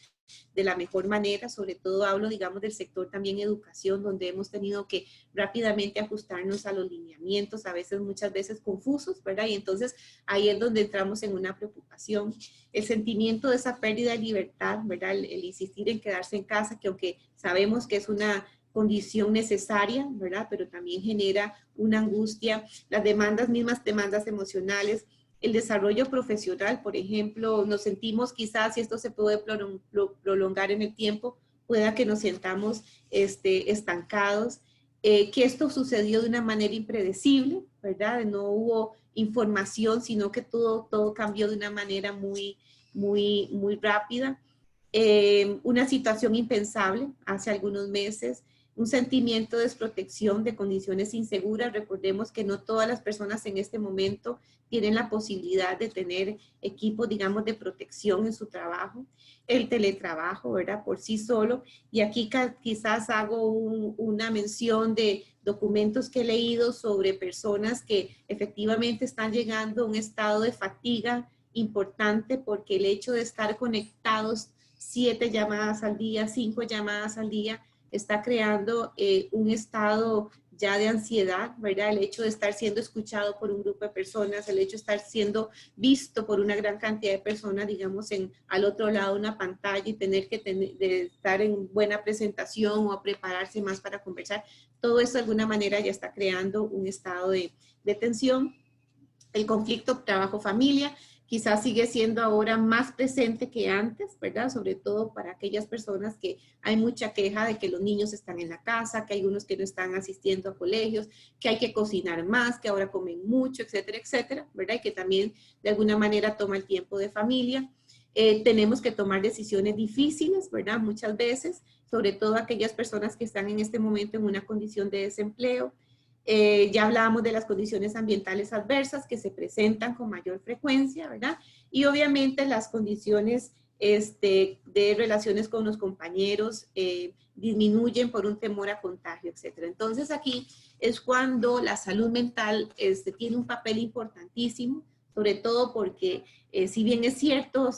de la mejor manera. Sobre todo hablo, digamos, del sector también educación, donde hemos tenido que rápidamente ajustarnos a los lineamientos, a veces, muchas veces confusos, ¿verdad? Y entonces ahí es donde entramos en una preocupación. El sentimiento de esa pérdida de libertad, ¿verdad? El insistir en quedarse en casa, que aunque sabemos que es una condición necesaria, ¿verdad? Pero también genera una angustia, las mismas demandas emocionales, el desarrollo profesional, por ejemplo, nos sentimos quizás, si esto se puede prolongar en el tiempo, pueda que nos sintamos estancados, que esto sucedió de una manera impredecible, ¿verdad? No hubo información, sino que todo cambió de una manera muy rápida. Una situación impensable hace algunos meses, un sentimiento de desprotección, de condiciones inseguras. Recordemos que no todas las personas en este momento tienen la posibilidad de tener equipos, digamos, de protección en su trabajo. El teletrabajo, ¿verdad? Por sí solo. Y aquí quizás hago una mención de documentos que he leído sobre personas que efectivamente están llegando a un estado de fatiga importante porque el hecho de estar conectados 7 llamadas al día, 5 llamadas al día, está creando un estado ya de ansiedad, ¿verdad? El hecho de estar siendo escuchado por un grupo de personas, el hecho de estar siendo visto por una gran cantidad de personas, digamos, al otro lado de una pantalla y tener que estar en buena presentación o prepararse más para conversar. Todo eso de alguna manera ya está creando un estado de tensión. El conflicto trabajo-familia quizás sigue siendo ahora más presente que antes, ¿verdad? Sobre todo para aquellas personas que hay mucha queja de que los niños están en la casa, que hay unos que no están asistiendo a colegios, que hay que cocinar más, que ahora comen mucho, etcétera, etcétera, ¿verdad? Y que también de alguna manera toma el tiempo de familia. Tenemos que tomar decisiones difíciles, ¿verdad? Muchas veces, sobre todo aquellas personas que están en este momento en una condición de desempleo. Ya hablábamos de las condiciones ambientales adversas que se presentan con mayor frecuencia, ¿verdad? Y obviamente las condiciones de relaciones con los compañeros disminuyen por un temor a contagio, etc. Entonces aquí es cuando la salud mental tiene un papel importantísimo, sobre todo porque si bien es cierto,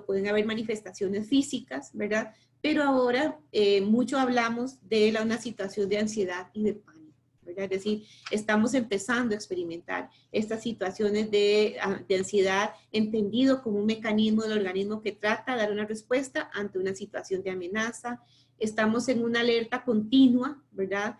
pueden haber manifestaciones físicas, ¿verdad? Pero ahora mucho hablamos de una situación de ansiedad y de pánico. ¿verdad? Es decir, estamos empezando a experimentar estas situaciones de ansiedad entendido como un mecanismo del organismo que trata de dar una respuesta ante una situación de amenaza. Estamos en una alerta continua, ¿verdad?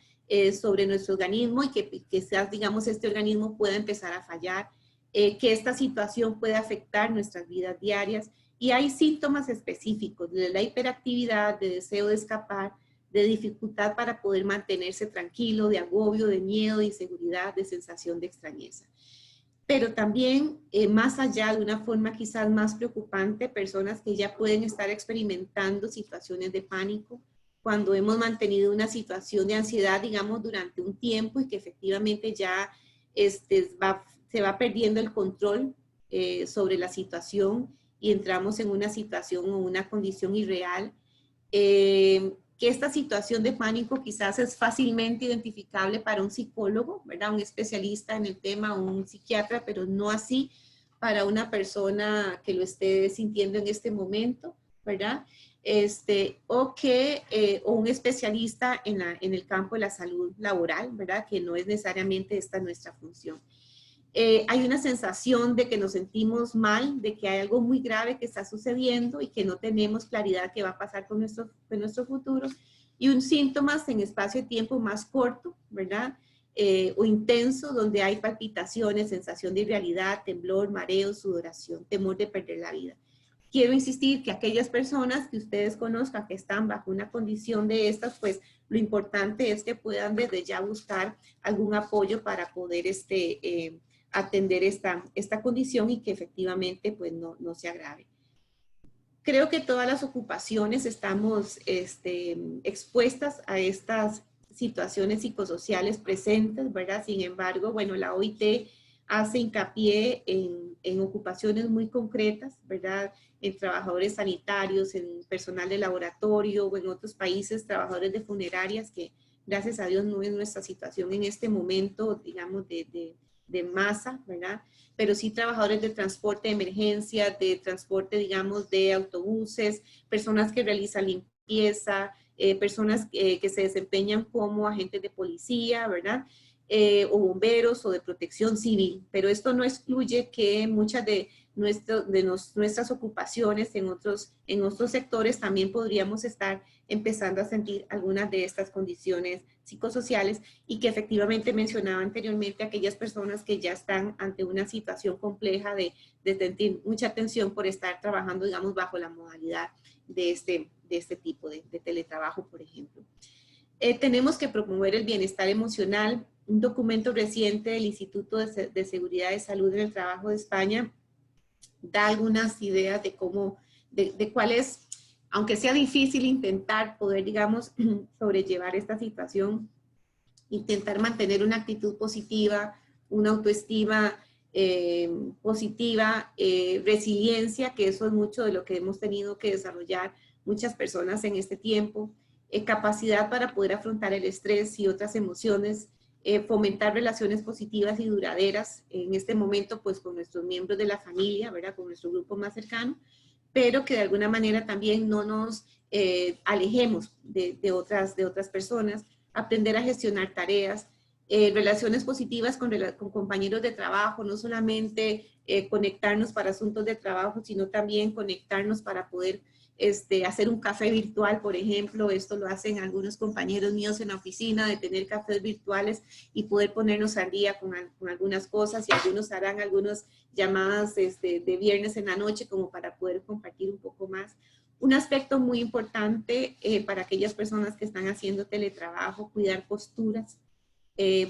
Sobre nuestro organismo y que quizás, digamos, este organismo pueda empezar a fallar, que esta situación puede afectar nuestras vidas diarias. Y hay síntomas específicos de la hiperactividad, de deseo de escapar, de dificultad para poder mantenerse tranquilo, de agobio, de miedo, de inseguridad, de sensación de extrañeza. Pero también, más allá, de una forma quizás más preocupante, personas que ya pueden estar experimentando situaciones de pánico cuando hemos mantenido una situación de ansiedad, digamos, durante un tiempo y que efectivamente ya se va perdiendo el control sobre la situación y entramos en una situación o una condición irreal. Que esta situación de pánico quizás es fácilmente identificable para un psicólogo, ¿verdad? Un especialista en el tema, un psiquiatra, pero no así para una persona que lo esté sintiendo en este momento, ¿verdad? O un especialista en el campo de la salud laboral, ¿verdad? Que no es necesariamente esta nuestra función. Hay una sensación de que nos sentimos mal, de que hay algo muy grave que está sucediendo y que no tenemos claridad qué va a pasar con nuestro futuro. Y un síntomas en espacio de tiempo más corto, ¿verdad? O intenso, donde hay palpitaciones, sensación de irrealidad, temblor, mareo, sudoración, temor de perder la vida. Quiero insistir que aquellas personas que ustedes conozcan que están bajo una condición de estas, pues lo importante es que puedan desde ya buscar algún apoyo para poder atender esta condición y que efectivamente pues no se agrave. Creo que todas las ocupaciones estamos expuestas a estas situaciones psicosociales presentes, ¿verdad? Sin embargo, bueno, la OIT hace hincapié en ocupaciones muy concretas, ¿verdad? En trabajadores sanitarios, en personal de laboratorio o en otros países, trabajadores de funerarias, que gracias a Dios no es nuestra situación en este momento, digamos, de masa, ¿verdad? Pero sí trabajadores de transporte de emergencia, de transporte, digamos, de autobuses, personas que realizan limpieza, personas que se desempeñan como agentes de policía, ¿verdad? O bomberos o de protección civil. Pero esto no excluye que muchas de nuestras ocupaciones en otros sectores también podríamos estar empezando a sentir algunas de estas condiciones psicosociales y que efectivamente mencionaba anteriormente aquellas personas que ya están ante una situación compleja de sentir mucha tensión por estar trabajando, digamos, bajo la modalidad de este tipo de teletrabajo, por ejemplo. Tenemos que promover el bienestar emocional. Un documento reciente del Instituto de Seguridad y Salud en el Trabajo de España da algunas ideas de cómo, de cuál es, aunque sea difícil intentar poder, digamos, sobrellevar esta situación, intentar mantener una actitud positiva, una autoestima positiva, resiliencia, que eso es mucho de lo que hemos tenido que desarrollar muchas personas en este tiempo, capacidad para poder afrontar el estrés y otras emociones, fomentar relaciones positivas y duraderas en este momento, pues con nuestros miembros de la familia, ¿verdad? Con nuestro grupo más cercano, pero que de alguna manera también no nos alejemos de otras personas, aprender a gestionar tareas, relaciones positivas con compañeros de trabajo, no solamente conectarnos para asuntos de trabajo, sino también conectarnos para poder hacer un café virtual, por ejemplo. Esto lo hacen algunos compañeros míos en la oficina, de tener cafés virtuales y poder ponernos al día con algunas cosas, y algunos harán algunas llamadas de viernes en la noche como para poder compartir un poco más. Un aspecto muy importante para aquellas personas que están haciendo teletrabajo, cuidar posturas,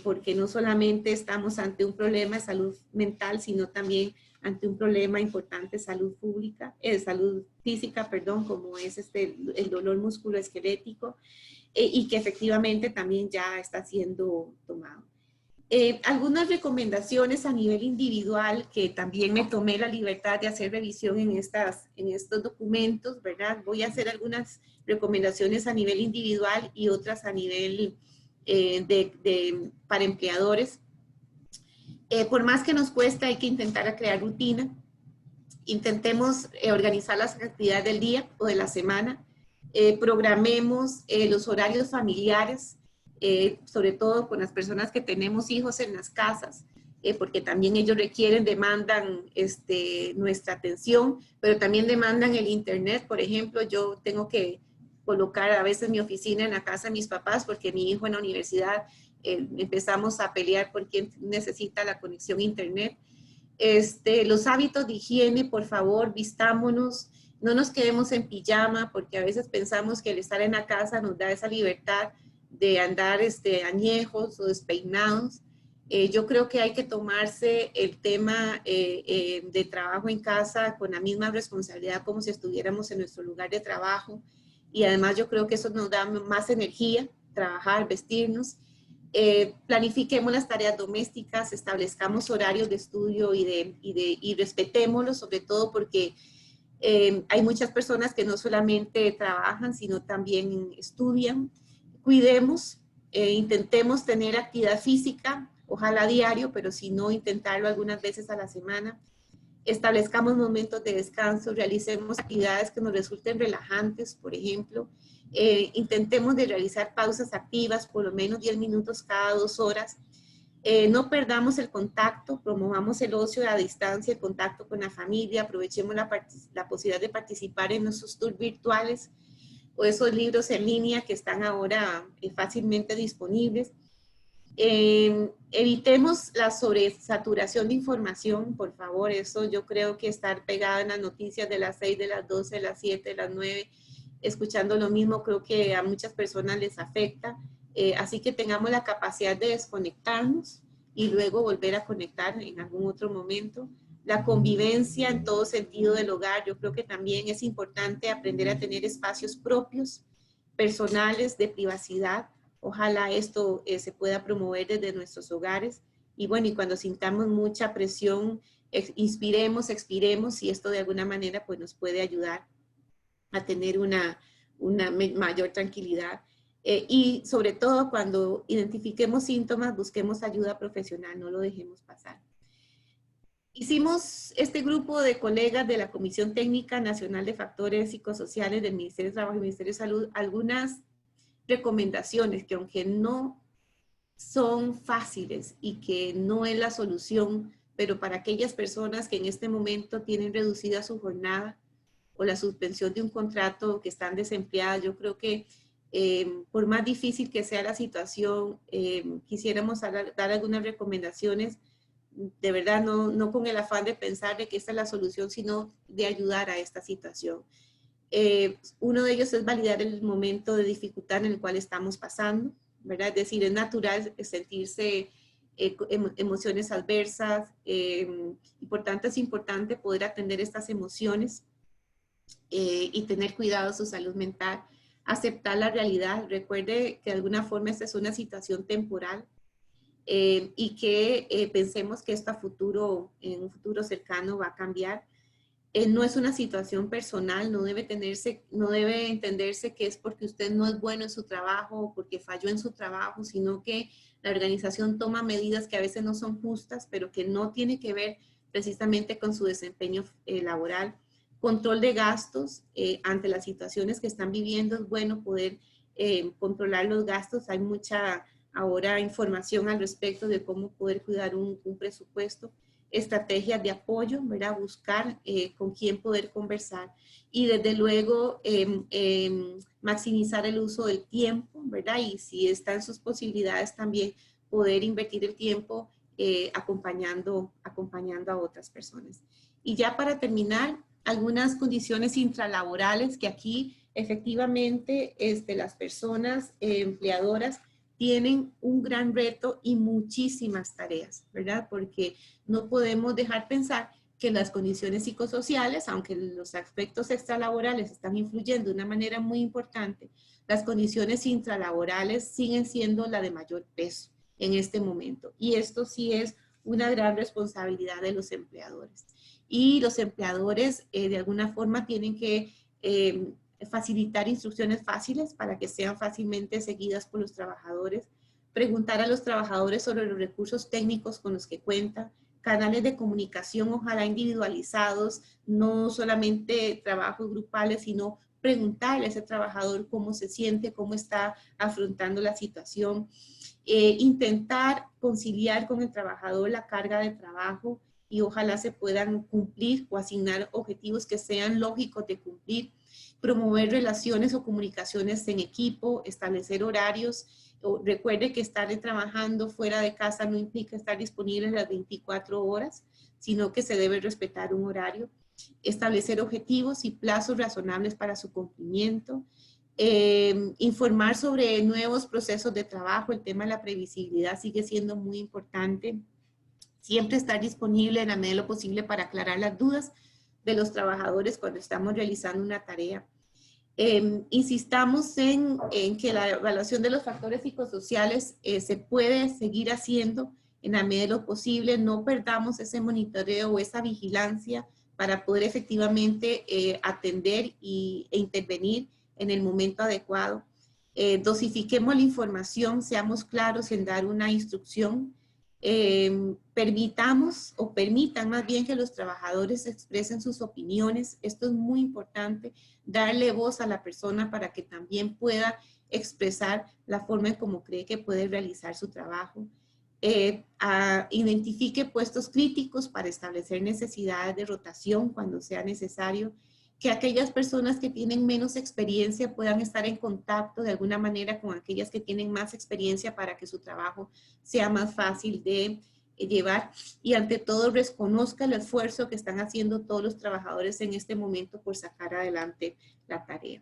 porque no solamente estamos ante un problema de salud mental, sino también ante un problema importante de salud pública, salud física, perdón, como es el dolor musculoesquelético, y que efectivamente también ya está siendo tomado. Algunas recomendaciones a nivel individual, que también me tomé la libertad de hacer revisión en estos documentos, ¿verdad? Voy a hacer algunas recomendaciones a nivel individual y otras a nivel para empleadores. Por más que nos cueste, hay que intentar crear rutina. Intentemos organizar las actividades del día o de la semana. Programemos los horarios familiares, sobre todo con las personas que tenemos hijos en las casas, porque también ellos demandan nuestra atención, pero también demandan el internet. Por ejemplo, yo tengo que colocar a veces mi oficina en la casa de mis papás porque mi hijo en la universidad empezamos a pelear por quién necesita la conexión a internet. Los hábitos de higiene, por favor, vistámonos, no nos quedemos en pijama, porque a veces pensamos que el estar en la casa nos da esa libertad de andar añejos o despeinados. Yo creo que hay que tomarse el tema de trabajo en casa con la misma responsabilidad como si estuviéramos en nuestro lugar de trabajo, y además yo creo que eso nos da más energía, trabajar, vestirnos. Planifiquemos las tareas domésticas, establezcamos horarios de estudio y respetémoslos, sobre todo porque hay muchas personas que no solamente trabajan, sino también estudian. Cuidemos, intentemos tener actividad física, ojalá diario, pero si no, intentarlo algunas veces a la semana. establezcamos momentos de descanso, realicemos actividades que nos resulten relajantes, por ejemplo, intentemos de realizar pausas activas, por lo menos 10 minutos cada 2 horas, no perdamos el contacto, promovamos el ocio a distancia, el contacto con la familia, aprovechemos la posibilidad de participar en nuestros tours virtuales o esos libros en línea que están ahora fácilmente disponibles. Evitemos la sobresaturación de información, por favor. Eso yo creo que estar pegada en las noticias de las 6, de las 12, de las 7, de las 9, escuchando lo mismo, creo que a muchas personas les afecta. Así que tengamos la capacidad de desconectarnos y luego volver a conectar en algún otro momento. La convivencia en todo sentido del hogar, yo creo que también es importante aprender a tener espacios propios, personales, de privacidad. Ojalá esto se pueda promover desde nuestros hogares. Y bueno, y cuando sintamos mucha presión, inspiremos, expiremos, y esto de alguna manera pues nos puede ayudar a tener una mayor tranquilidad. Y sobre todo cuando identifiquemos síntomas, busquemos ayuda profesional, no lo dejemos pasar. Hicimos este grupo de colegas de la Comisión Técnica Nacional de Factores Psicosociales del Ministerio de Trabajo y Ministerio de Salud algunas recomendaciones que, aunque no son fáciles y que no es la solución, pero para aquellas personas que en este momento tienen reducida su jornada o la suspensión de un contrato, que están desempleadas, yo creo que por más difícil que sea la situación, quisiéramos dar algunas recomendaciones, de verdad no con el afán de pensar de que esta es la solución, sino de ayudar a esta situación. Uno de ellos es validar el momento de dificultad en el cual estamos pasando, ¿verdad? Es decir, es natural sentirse emociones adversas, y por tanto es importante poder atender estas emociones y tener cuidado de su salud mental, aceptar la realidad. Recuerde que de alguna forma esta es una situación temporal, y que pensemos que esto en un futuro cercano va a cambiar. No es una situación personal, no debe entenderse que es porque usted no es bueno en su trabajo o porque falló en su trabajo, sino que la organización toma medidas que a veces no son justas, pero que no tiene que ver precisamente con su desempeño laboral. Control de gastos ante las situaciones que están viviendo, es bueno poder controlar los gastos. Hay mucha ahora información al respecto de cómo poder cuidar un presupuesto. Estrategias de apoyo, ¿verdad? Buscar con quién poder conversar y desde luego maximizar el uso del tiempo, ¿verdad? Y si está en sus posibilidades también poder invertir el tiempo acompañando a otras personas. Y ya para terminar, algunas condiciones intralaborales que aquí efectivamente las personas empleadoras tienen un gran reto y muchísimas tareas, ¿verdad? Porque no podemos dejar pensar que las condiciones psicosociales, aunque los aspectos extralaborales están influyendo de una manera muy importante, las condiciones intralaborales siguen siendo la de mayor peso en este momento. Y esto sí es una gran responsabilidad de los empleadores. Y los empleadores de alguna forma tienen que facilitar instrucciones fáciles para que sean fácilmente seguidas por los trabajadores, preguntar a los trabajadores sobre los recursos técnicos con los que cuentan, canales de comunicación ojalá individualizados, no solamente trabajos grupales, sino preguntarle a ese trabajador cómo se siente, cómo está afrontando la situación, intentar conciliar con el trabajador la carga de trabajo y ojalá se puedan cumplir o asignar objetivos que sean lógicos de cumplir, promover relaciones o comunicaciones en equipo, establecer horarios. Recuerde que estar trabajando fuera de casa no implica estar disponible las 24 horas, sino que se debe respetar un horario. Establecer objetivos y plazos razonables para su cumplimiento. Informar sobre nuevos procesos de trabajo. El tema de la previsibilidad sigue siendo muy importante. Siempre estar disponible en la medida de lo posible para aclarar las dudas de los trabajadores cuando estamos realizando una tarea. Insistamos en que la evaluación de los factores psicosociales se puede seguir haciendo en la medida de lo posible. No perdamos ese monitoreo o esa vigilancia para poder efectivamente atender e intervenir en el momento adecuado. Dosifiquemos la información, seamos claros en dar una instrucción permitamos o permitan más bien que los trabajadores expresen sus opiniones. Esto es muy importante, darle voz a la persona para que también pueda expresar la forma en cómo cree que puede realizar su trabajo. Identifique puestos críticos para establecer necesidades de rotación cuando sea necesario, que aquellas personas que tienen menos experiencia puedan estar en contacto de alguna manera con aquellas que tienen más experiencia para que su trabajo sea más fácil de llevar, y ante todo reconozca el esfuerzo que están haciendo todos los trabajadores en este momento por sacar adelante la tarea.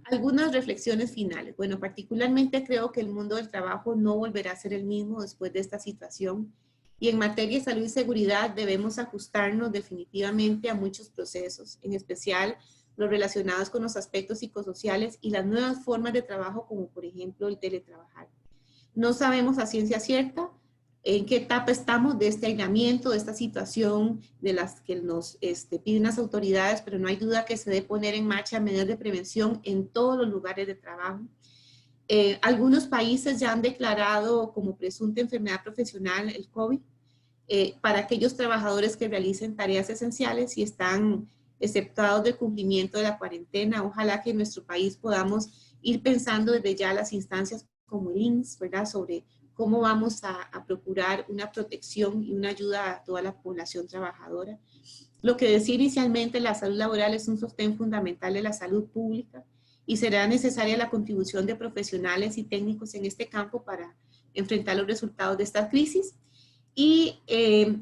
Algunas reflexiones finales. Bueno, particularmente creo que el mundo del trabajo no volverá a ser el mismo después de esta situación, y en materia de salud y seguridad debemos ajustarnos definitivamente a muchos procesos, en especial los relacionados con los aspectos psicosociales y las nuevas formas de trabajo, como por ejemplo el teletrabajar. No sabemos a ciencia cierta en qué etapa estamos de este aislamiento, de esta situación de las que nos piden las autoridades, pero no hay duda que se debe poner en marcha medidas de prevención en todos los lugares de trabajo. Algunos países ya han declarado como presunta enfermedad profesional el COVID para aquellos trabajadores que realicen tareas esenciales y están exceptuados del cumplimiento de la cuarentena. Ojalá que en nuestro país podamos ir pensando desde ya las instancias como el INSS, ¿verdad?, sobre cómo vamos a procurar una protección y una ayuda a toda la población trabajadora. Lo que decía inicialmente, la salud laboral es un sostén fundamental de la salud pública y será necesaria la contribución de profesionales y técnicos en este campo para enfrentar los resultados de esta crisis. Y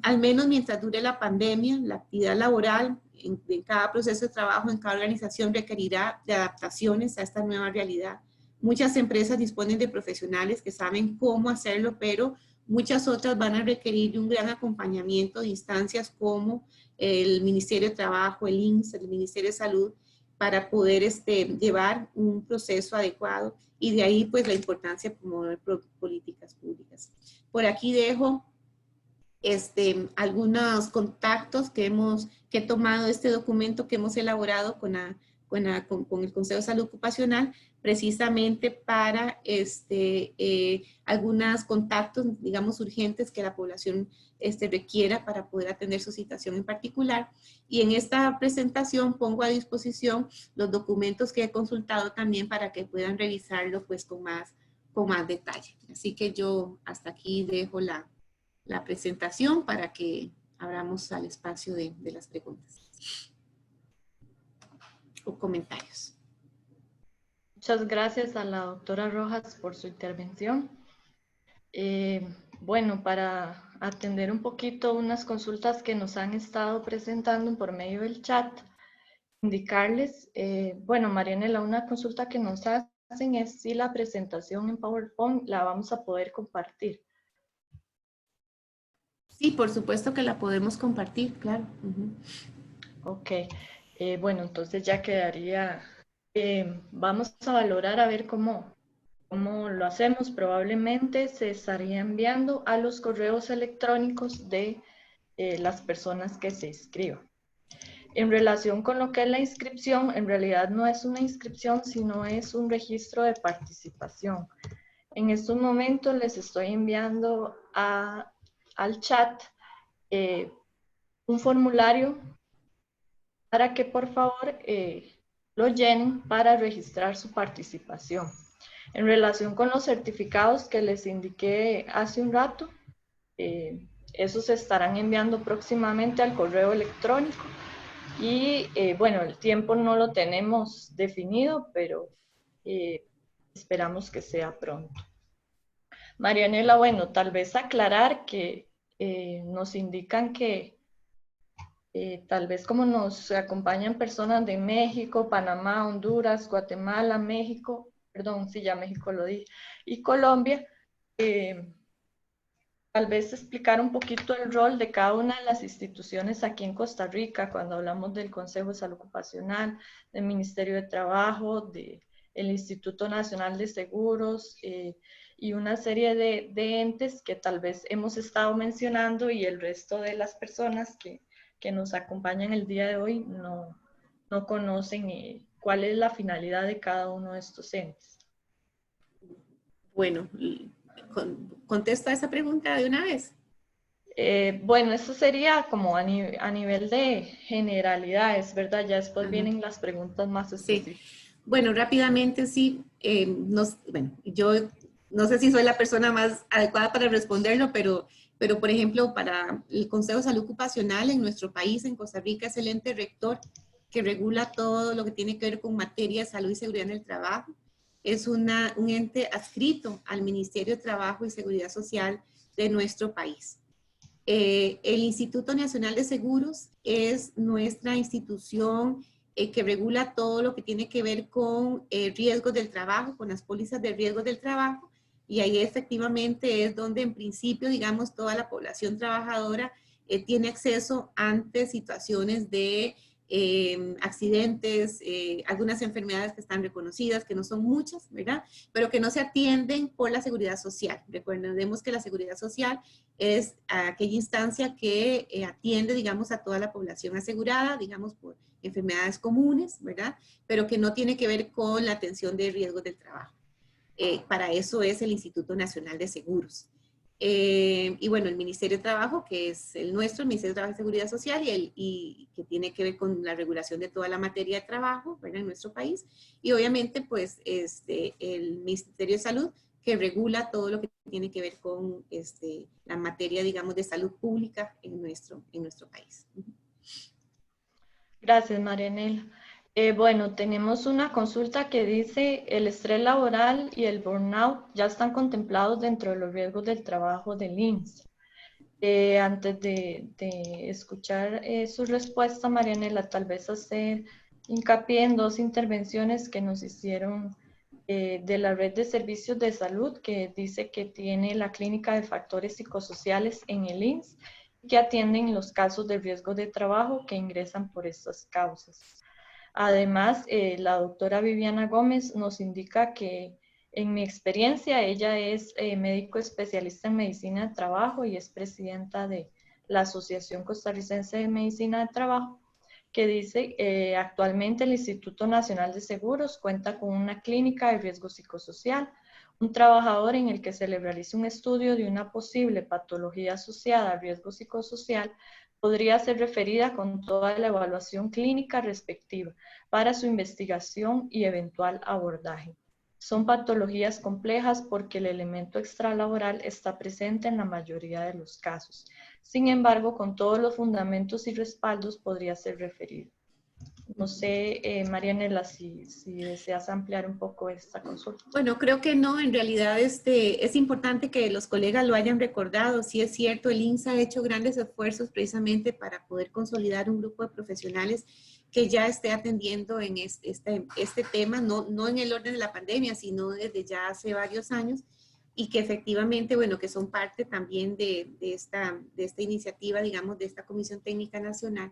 al menos mientras dure la pandemia, la actividad laboral en cada proceso de trabajo, en cada organización, requerirá de adaptaciones a esta nueva realidad. Muchas empresas disponen de profesionales que saben cómo hacerlo, pero muchas otras van a requerir de un gran acompañamiento de instancias como el Ministerio de Trabajo, el INSS, el Ministerio de Salud, para poder llevar un proceso adecuado, y de ahí pues la importancia de promover políticas públicas. Por aquí dejo algunos contactos que he tomado de este documento que hemos elaborado con el Consejo de Salud Ocupacional, precisamente para algunos contactos, digamos, urgentes que la población requiera para poder atender su situación en particular. Y en esta presentación pongo a disposición los documentos que he consultado también para que puedan revisarlo pues con más detalle. Así que yo hasta aquí dejo la presentación para que abramos al espacio de las preguntas o comentarios. Muchas gracias a la doctora Rojas por su intervención. Bueno, para atender un poquito unas consultas que nos han estado presentando por medio del chat, indicarles, bueno, Marianela, una consulta que nos hacen es si la presentación en PowerPoint la vamos a poder compartir. Sí, por supuesto que la podemos compartir, claro. Ok, bueno, entonces ya quedaría, vamos a valorar a ver cómo lo hacemos. Probablemente se estaría enviando a los correos electrónicos de las personas que se inscriban. En relación con lo que es la inscripción, en realidad no es una inscripción, sino es un registro de participación. En estos momentos les estoy enviando al chat un formulario para que por favor lo llenen para registrar su participación. En relación con los certificados que les indiqué hace un rato, esos se estarán enviando próximamente al correo electrónico y bueno, el tiempo no lo tenemos definido, pero esperamos que sea pronto. Marianela, bueno, tal vez aclarar que nos indican que tal vez como nos acompañan personas de México, Panamá, Honduras, Guatemala, México, perdón, sí, ya México lo dije, y Colombia, tal vez explicar un poquito el rol de cada una de las instituciones aquí en Costa Rica, cuando hablamos del Consejo de Salud Ocupacional, del Ministerio de Trabajo, del Instituto Nacional de Seguros, y una serie de entes que tal vez hemos estado mencionando y el resto de las personas que nos acompañan el día de hoy no conocen cuál es la finalidad de cada uno de estos entes. Bueno, ¿contesta esa pregunta de una vez? Bueno, esto sería como a nivel de generalidades, ¿verdad? Ya después vienen las preguntas más específicas. Sí. Bueno, rápidamente sí. Bueno, yo no sé si soy la persona más adecuada para responderlo, pero por ejemplo, para el Consejo de Salud Ocupacional en nuestro país, en Costa Rica, es el ente rector que regula todo lo que tiene que ver con materia de salud y seguridad en el trabajo. Es un ente adscrito al Ministerio de Trabajo y Seguridad Social de nuestro país. El Instituto Nacional de Seguros es nuestra institución que regula todo lo que tiene que ver con riesgos del trabajo, con las pólizas de riesgos del trabajo, y ahí efectivamente es donde en principio, digamos, toda la población trabajadora tiene acceso ante situaciones de accidentes, algunas enfermedades que están reconocidas, que no son muchas, ¿verdad? Pero que no se atienden por la seguridad social. Recordemos que la seguridad social es aquella instancia que atiende, digamos, a toda la población asegurada, digamos, por enfermedades comunes, ¿verdad? Pero que no tiene que ver con la atención de riesgos del trabajo. Para eso es el Instituto Nacional de Seguros. Y bueno, el Ministerio de Trabajo, que es el nuestro, el Ministerio de Trabajo y Seguridad Social, y que tiene que ver con la regulación de toda la materia de trabajo, ¿verdad? En nuestro país. Y obviamente, pues, el Ministerio de Salud, que regula todo lo que tiene que ver con la materia, digamos, de salud pública en nuestro país. Gracias, Marianela. Bueno, tenemos una consulta que dice, el estrés laboral y el burnout ya están contemplados dentro de los riesgos del trabajo del INSS. Antes de escuchar su respuesta, Marianela, tal vez hacer hincapié en dos intervenciones que nos hicieron de la red de servicios de salud, que dice que tiene la clínica de factores psicosociales en el INSS, que atienden los casos de riesgo de trabajo que ingresan por estas causas. Además, la doctora Viviana Gómez nos indica que en mi experiencia, ella es médico especialista en medicina de trabajo y es presidenta de la Asociación Costarricense de Medicina de Trabajo, que dice actualmente el Instituto Nacional de Seguros cuenta con una clínica de riesgo psicosocial, un trabajador en el que se le realiza un estudio de una posible patología asociada a riesgo psicosocial podría ser referida con toda la evaluación clínica respectiva para su investigación y eventual abordaje. Son patologías complejas porque el elemento extralaboral está presente en la mayoría de los casos. Sin embargo, con todos los fundamentos y respaldos podría ser referido. No sé, Marianela, si deseas ampliar un poco esta consulta. Bueno, creo que no, en realidad es importante que los colegas lo hayan recordado. Sí es cierto, el INSS ha hecho grandes esfuerzos precisamente para poder consolidar un grupo de profesionales que ya esté atendiendo en este tema, no en el orden de la pandemia, sino desde ya hace varios años, y que efectivamente, bueno, que son parte también de esta iniciativa, digamos, de esta Comisión Técnica Nacional,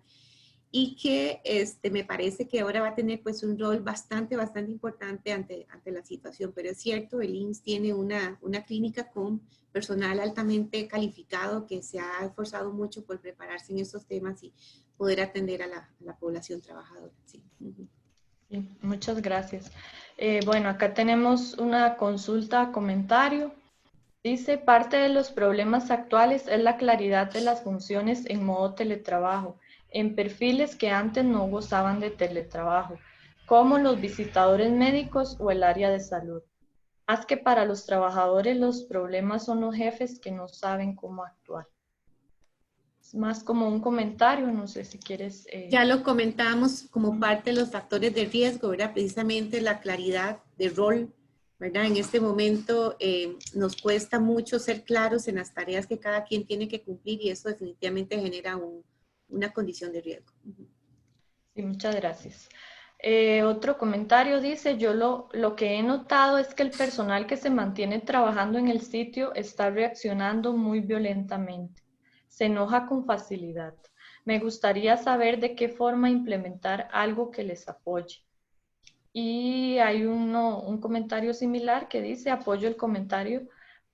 y que me parece que ahora va a tener pues un rol bastante importante ante la situación. Pero es cierto, el INSS tiene una clínica con personal altamente calificado que se ha esforzado mucho por prepararse en estos temas y poder atender a la población trabajadora. Sí. Sí, muchas gracias. Bueno, acá tenemos una consulta, comentario. Dice, parte de los problemas actuales es la claridad de las funciones en modo teletrabajo, en perfiles que antes no gozaban de teletrabajo, como los visitadores médicos o el área de salud. Más que para los trabajadores, los problemas son los jefes que no saben cómo actuar. Es más como un comentario, no sé si quieres... Ya lo comentamos como parte de los factores de riesgo, ¿verdad? Precisamente la claridad de rol, ¿verdad? En este momento nos cuesta mucho ser claros en las tareas que cada quien tiene que cumplir y eso definitivamente genera una condición de riesgo. Sí, muchas gracias. Otro comentario dice, yo lo que he notado es que el personal que se mantiene trabajando en el sitio está reaccionando muy violentamente. Se enoja con facilidad. Me gustaría saber de qué forma implementar algo que les apoye. Y hay un comentario similar que dice, apoyo el comentario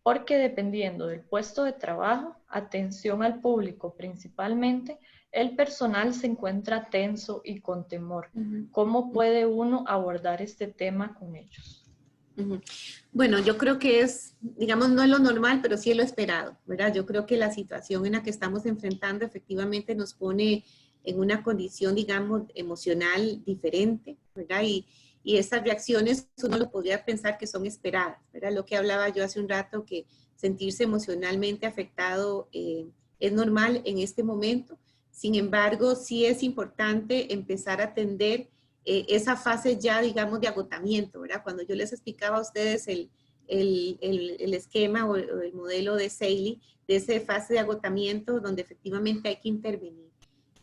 porque dependiendo del puesto de trabajo, atención al público principalmente, el personal se encuentra tenso y con temor. ¿Cómo puede uno abordar este tema con ellos? Ujú. Bueno, yo creo que es, digamos, no es lo normal, pero sí es lo esperado, ¿verdad? Yo creo que la situación en la que estamos enfrentando efectivamente nos pone en una condición, digamos, emocional diferente, ¿verdad? Y estas reacciones uno lo podría pensar que son esperadas, ¿verdad? Lo que hablaba yo hace un rato, que sentirse emocionalmente afectado es normal en este momento. Sin embargo, sí es importante empezar a atender esa fase ya, digamos, de agotamiento, ¿verdad? Cuando yo les explicaba a ustedes el esquema o el modelo de Saley, de esa fase de agotamiento donde efectivamente hay que intervenir.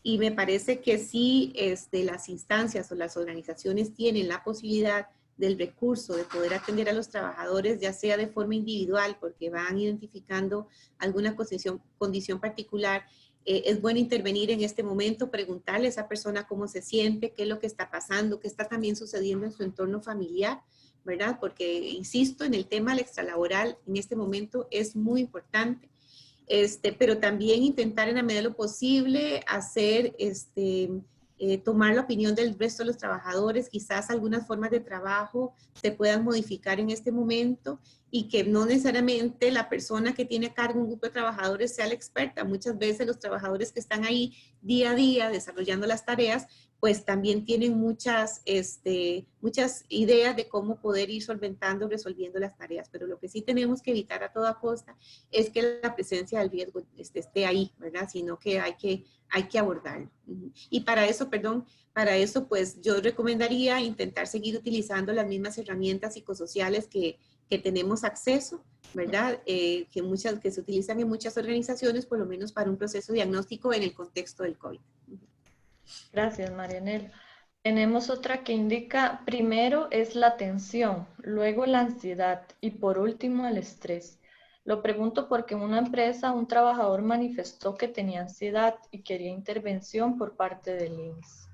Y me parece que sí, las instancias o las organizaciones tienen la posibilidad del recurso de poder atender a los trabajadores, ya sea de forma individual, porque van identificando alguna condición particular, es bueno intervenir en este momento, preguntarle a esa persona cómo se siente, qué es lo que está pasando, qué está también sucediendo en su entorno familiar, ¿verdad? Porque, insisto, en el tema del extralaboral, en este momento es muy importante. Pero también intentar en la medida de lo posible hacer, tomar la opinión del resto de los trabajadores, quizás algunas formas de trabajo se puedan modificar en este momento y que no necesariamente la persona que tiene a cargo un grupo de trabajadores sea la experta. Muchas veces los trabajadores que están ahí día a día desarrollando las tareas, pues también tienen muchas ideas de cómo poder ir solventando, resolviendo las tareas. Pero lo que sí tenemos que evitar a toda costa es que la presencia del riesgo esté ahí, ¿verdad? Sino que hay que abordarlo. Y para eso, pues yo recomendaría intentar seguir utilizando las mismas herramientas psicosociales que tenemos acceso, ¿verdad? Que se utilizan en muchas organizaciones, por lo menos para un proceso diagnóstico en el contexto del COVID. Gracias, Marianela. Tenemos otra que indica, primero es la tensión, luego la ansiedad y por último el estrés. Lo pregunto porque en una empresa un trabajador manifestó que tenía ansiedad y quería intervención por parte del INS.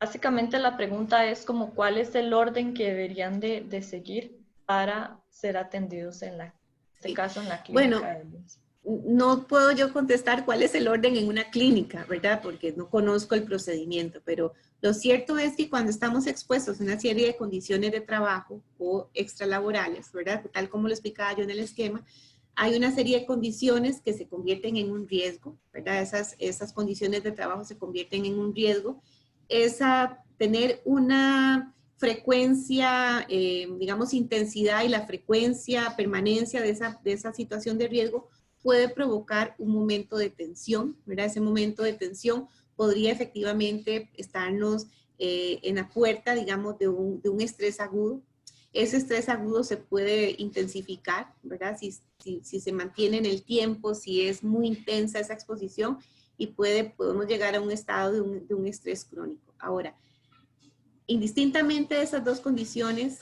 Básicamente la pregunta es como cuál es el orden que deberían de seguir para ser atendidos en este caso en la Bueno, clínica del INS. no puedo yo contestar cuál es el orden en una clínica, ¿verdad? Porque no conozco el procedimiento, pero lo cierto es que cuando estamos expuestos a una serie de condiciones de trabajo o extralaborales, ¿verdad? Tal como lo explicaba yo en el esquema, hay una serie de condiciones que se convierten en un riesgo, ¿verdad? Esas condiciones de trabajo se convierten en un riesgo. Tener una frecuencia, digamos, intensidad y la frecuencia, permanencia de esa situación de riesgo puede provocar un momento de tensión, ¿verdad? Ese momento de tensión podría efectivamente estarnos en la puerta, digamos, de un estrés agudo. Ese estrés agudo se puede intensificar, ¿verdad? Si se mantiene en el tiempo, si es muy intensa esa exposición y podemos llegar a un estado de un estrés crónico. Ahora, indistintamente de esas dos condiciones,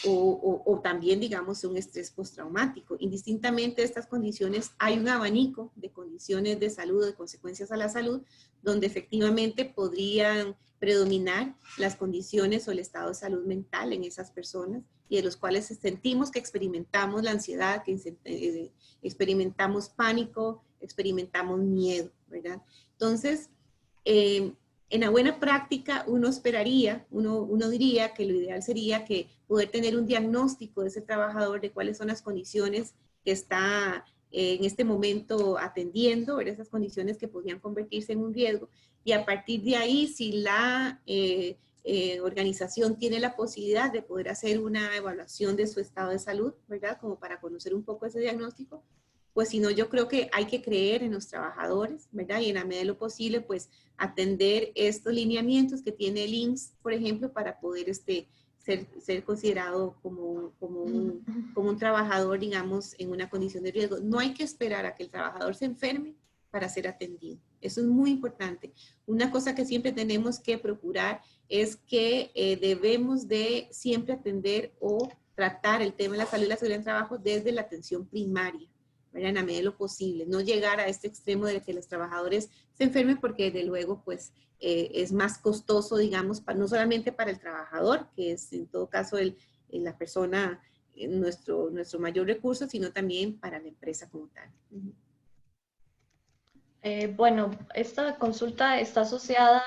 o también, digamos, un estrés postraumático, indistintamente de estas condiciones, hay un abanico de condiciones de salud, de consecuencias a la salud, donde efectivamente podrían predominar las condiciones o el estado de salud mental en esas personas y de los cuales sentimos que experimentamos la ansiedad, que experimentamos pánico, experimentamos miedo, ¿verdad? Entonces, en la buena práctica uno esperaría, uno diría que lo ideal sería que poder tener un diagnóstico de ese trabajador de cuáles son las condiciones que está en este momento atendiendo, ver esas condiciones que podrían convertirse en un riesgo y a partir de ahí si la organización tiene la posibilidad de poder hacer una evaluación de su estado de salud, ¿verdad? Como para conocer un poco ese diagnóstico, pues si no, yo creo que hay que creer en los trabajadores, ¿verdad? Y en la medida de lo posible, pues atender estos lineamientos que tiene el INS, por ejemplo, para poder ser considerado como un trabajador, digamos, en una condición de riesgo. No hay que esperar a que el trabajador se enferme para ser atendido. Eso es muy importante. Una cosa que siempre tenemos que procurar es que debemos de siempre atender o tratar el tema de la salud y la seguridad en trabajo desde la atención primaria, ¿verdad? En la medida de lo posible, no llegar a este extremo de que los trabajadores se enfermen porque desde luego pues es más costoso, digamos, no solamente para el trabajador, que es en todo caso la persona, nuestro mayor recurso, sino también para la empresa como tal. Bueno, esta consulta está asociada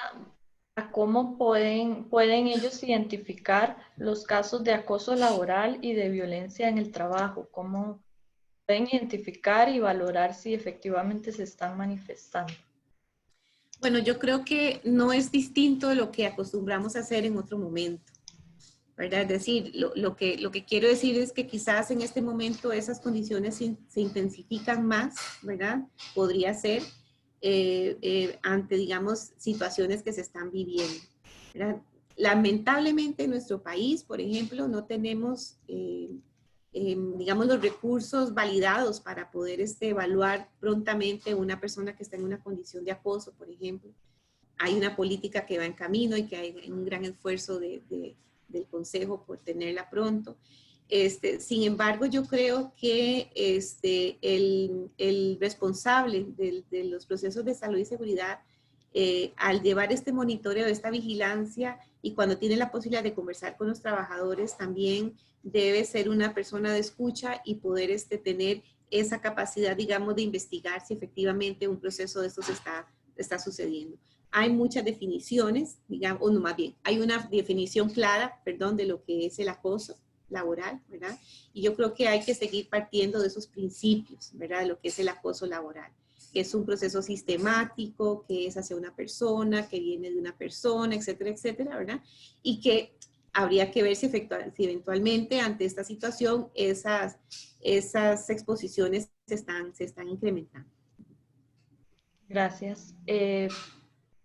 a cómo pueden ellos identificar los casos de acoso laboral y de violencia en el trabajo, cómo pueden identificar y valorar si efectivamente se están manifestando. Bueno, yo creo que no es distinto de lo que acostumbramos a hacer en otro momento, ¿verdad? Es decir, lo que quiero decir es que quizás en este momento esas condiciones se intensifican más, ¿verdad? Podría ser ante, digamos, situaciones que se están viviendo, ¿verdad? Lamentablemente en nuestro país, por ejemplo, no tenemos, digamos, los recursos validados para poder evaluar prontamente una persona que está en una condición de acoso, por ejemplo. Hay una política que va en camino y que hay un gran esfuerzo del Consejo por tenerla pronto. Sin embargo, yo creo que el responsable de los procesos de salud y seguridad, al llevar este monitoreo, esta vigilancia, y cuando tiene la posibilidad de conversar con los trabajadores, también debe ser una persona de escucha y poder tener esa capacidad, digamos, de investigar si efectivamente un proceso de estos está sucediendo. Hay muchas definiciones, digamos, o no, más bien, hay una definición clara, perdón, de lo que es el acoso laboral, ¿verdad? Y yo creo que hay que seguir partiendo de esos principios, ¿verdad? De lo que es el acoso laboral, que es un proceso sistemático, que es hacia una persona, que viene de una persona, etcétera, etcétera, ¿verdad? Y que habría que ver si eventualmente ante esta situación esas exposiciones se están incrementando. Gracias.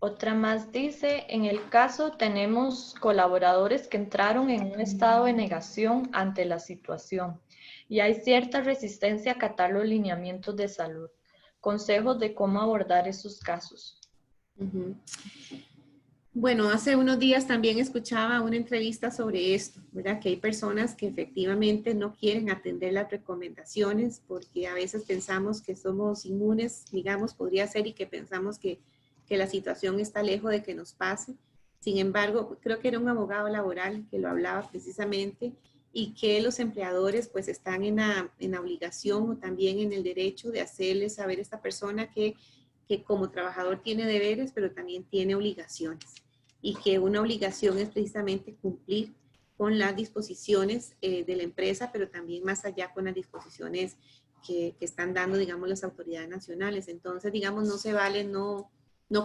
Otra más dice, en el caso tenemos colaboradores que entraron en un estado de negación ante la situación y hay cierta resistencia a acatar los lineamientos de salud. Consejos de cómo abordar esos casos. Uh-huh. Bueno, hace unos días también escuchaba una entrevista sobre esto, ¿verdad? Que hay personas que efectivamente no quieren atender las recomendaciones porque a veces pensamos que somos inmunes, digamos, podría ser, y que pensamos que la situación está lejos de que nos pase. Sin embargo, creo que era un abogado laboral que lo hablaba precisamente, y que los empleadores pues están en la obligación o también en el derecho de hacerle saber a esta persona que como trabajador tiene deberes, pero también tiene obligaciones, y que una obligación es precisamente cumplir con las disposiciones de la empresa, pero también más allá con las disposiciones que están dando, digamos, las autoridades nacionales. Entonces, digamos, no se vale no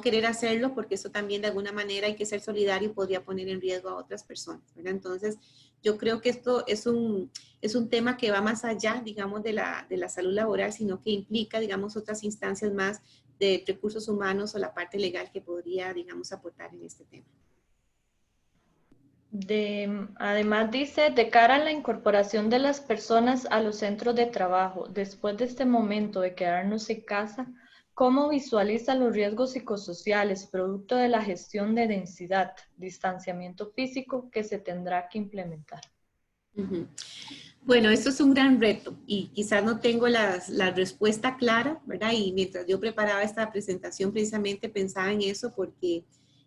querer hacerlo, porque eso también de alguna manera hay que ser solidario y podría poner en riesgo a otras personas, ¿verdad? Entonces, yo creo que esto es un tema que va más allá, digamos, de la salud laboral, sino que implica, digamos, otras instancias más de recursos humanos o la parte legal que podría, digamos, aportar en este tema. Además dice, de cara a la incorporación de las personas a los centros de trabajo, después de este momento de quedarnos en casa, ¿cómo visualiza los riesgos psicosociales producto de la gestión de densidad, distanciamiento físico que se tendrá que implementar? Uh-huh. Bueno, esto es un gran reto y quizás no tengo la respuesta clara, ¿verdad? Y mientras yo preparaba esta presentación precisamente pensaba en eso, porque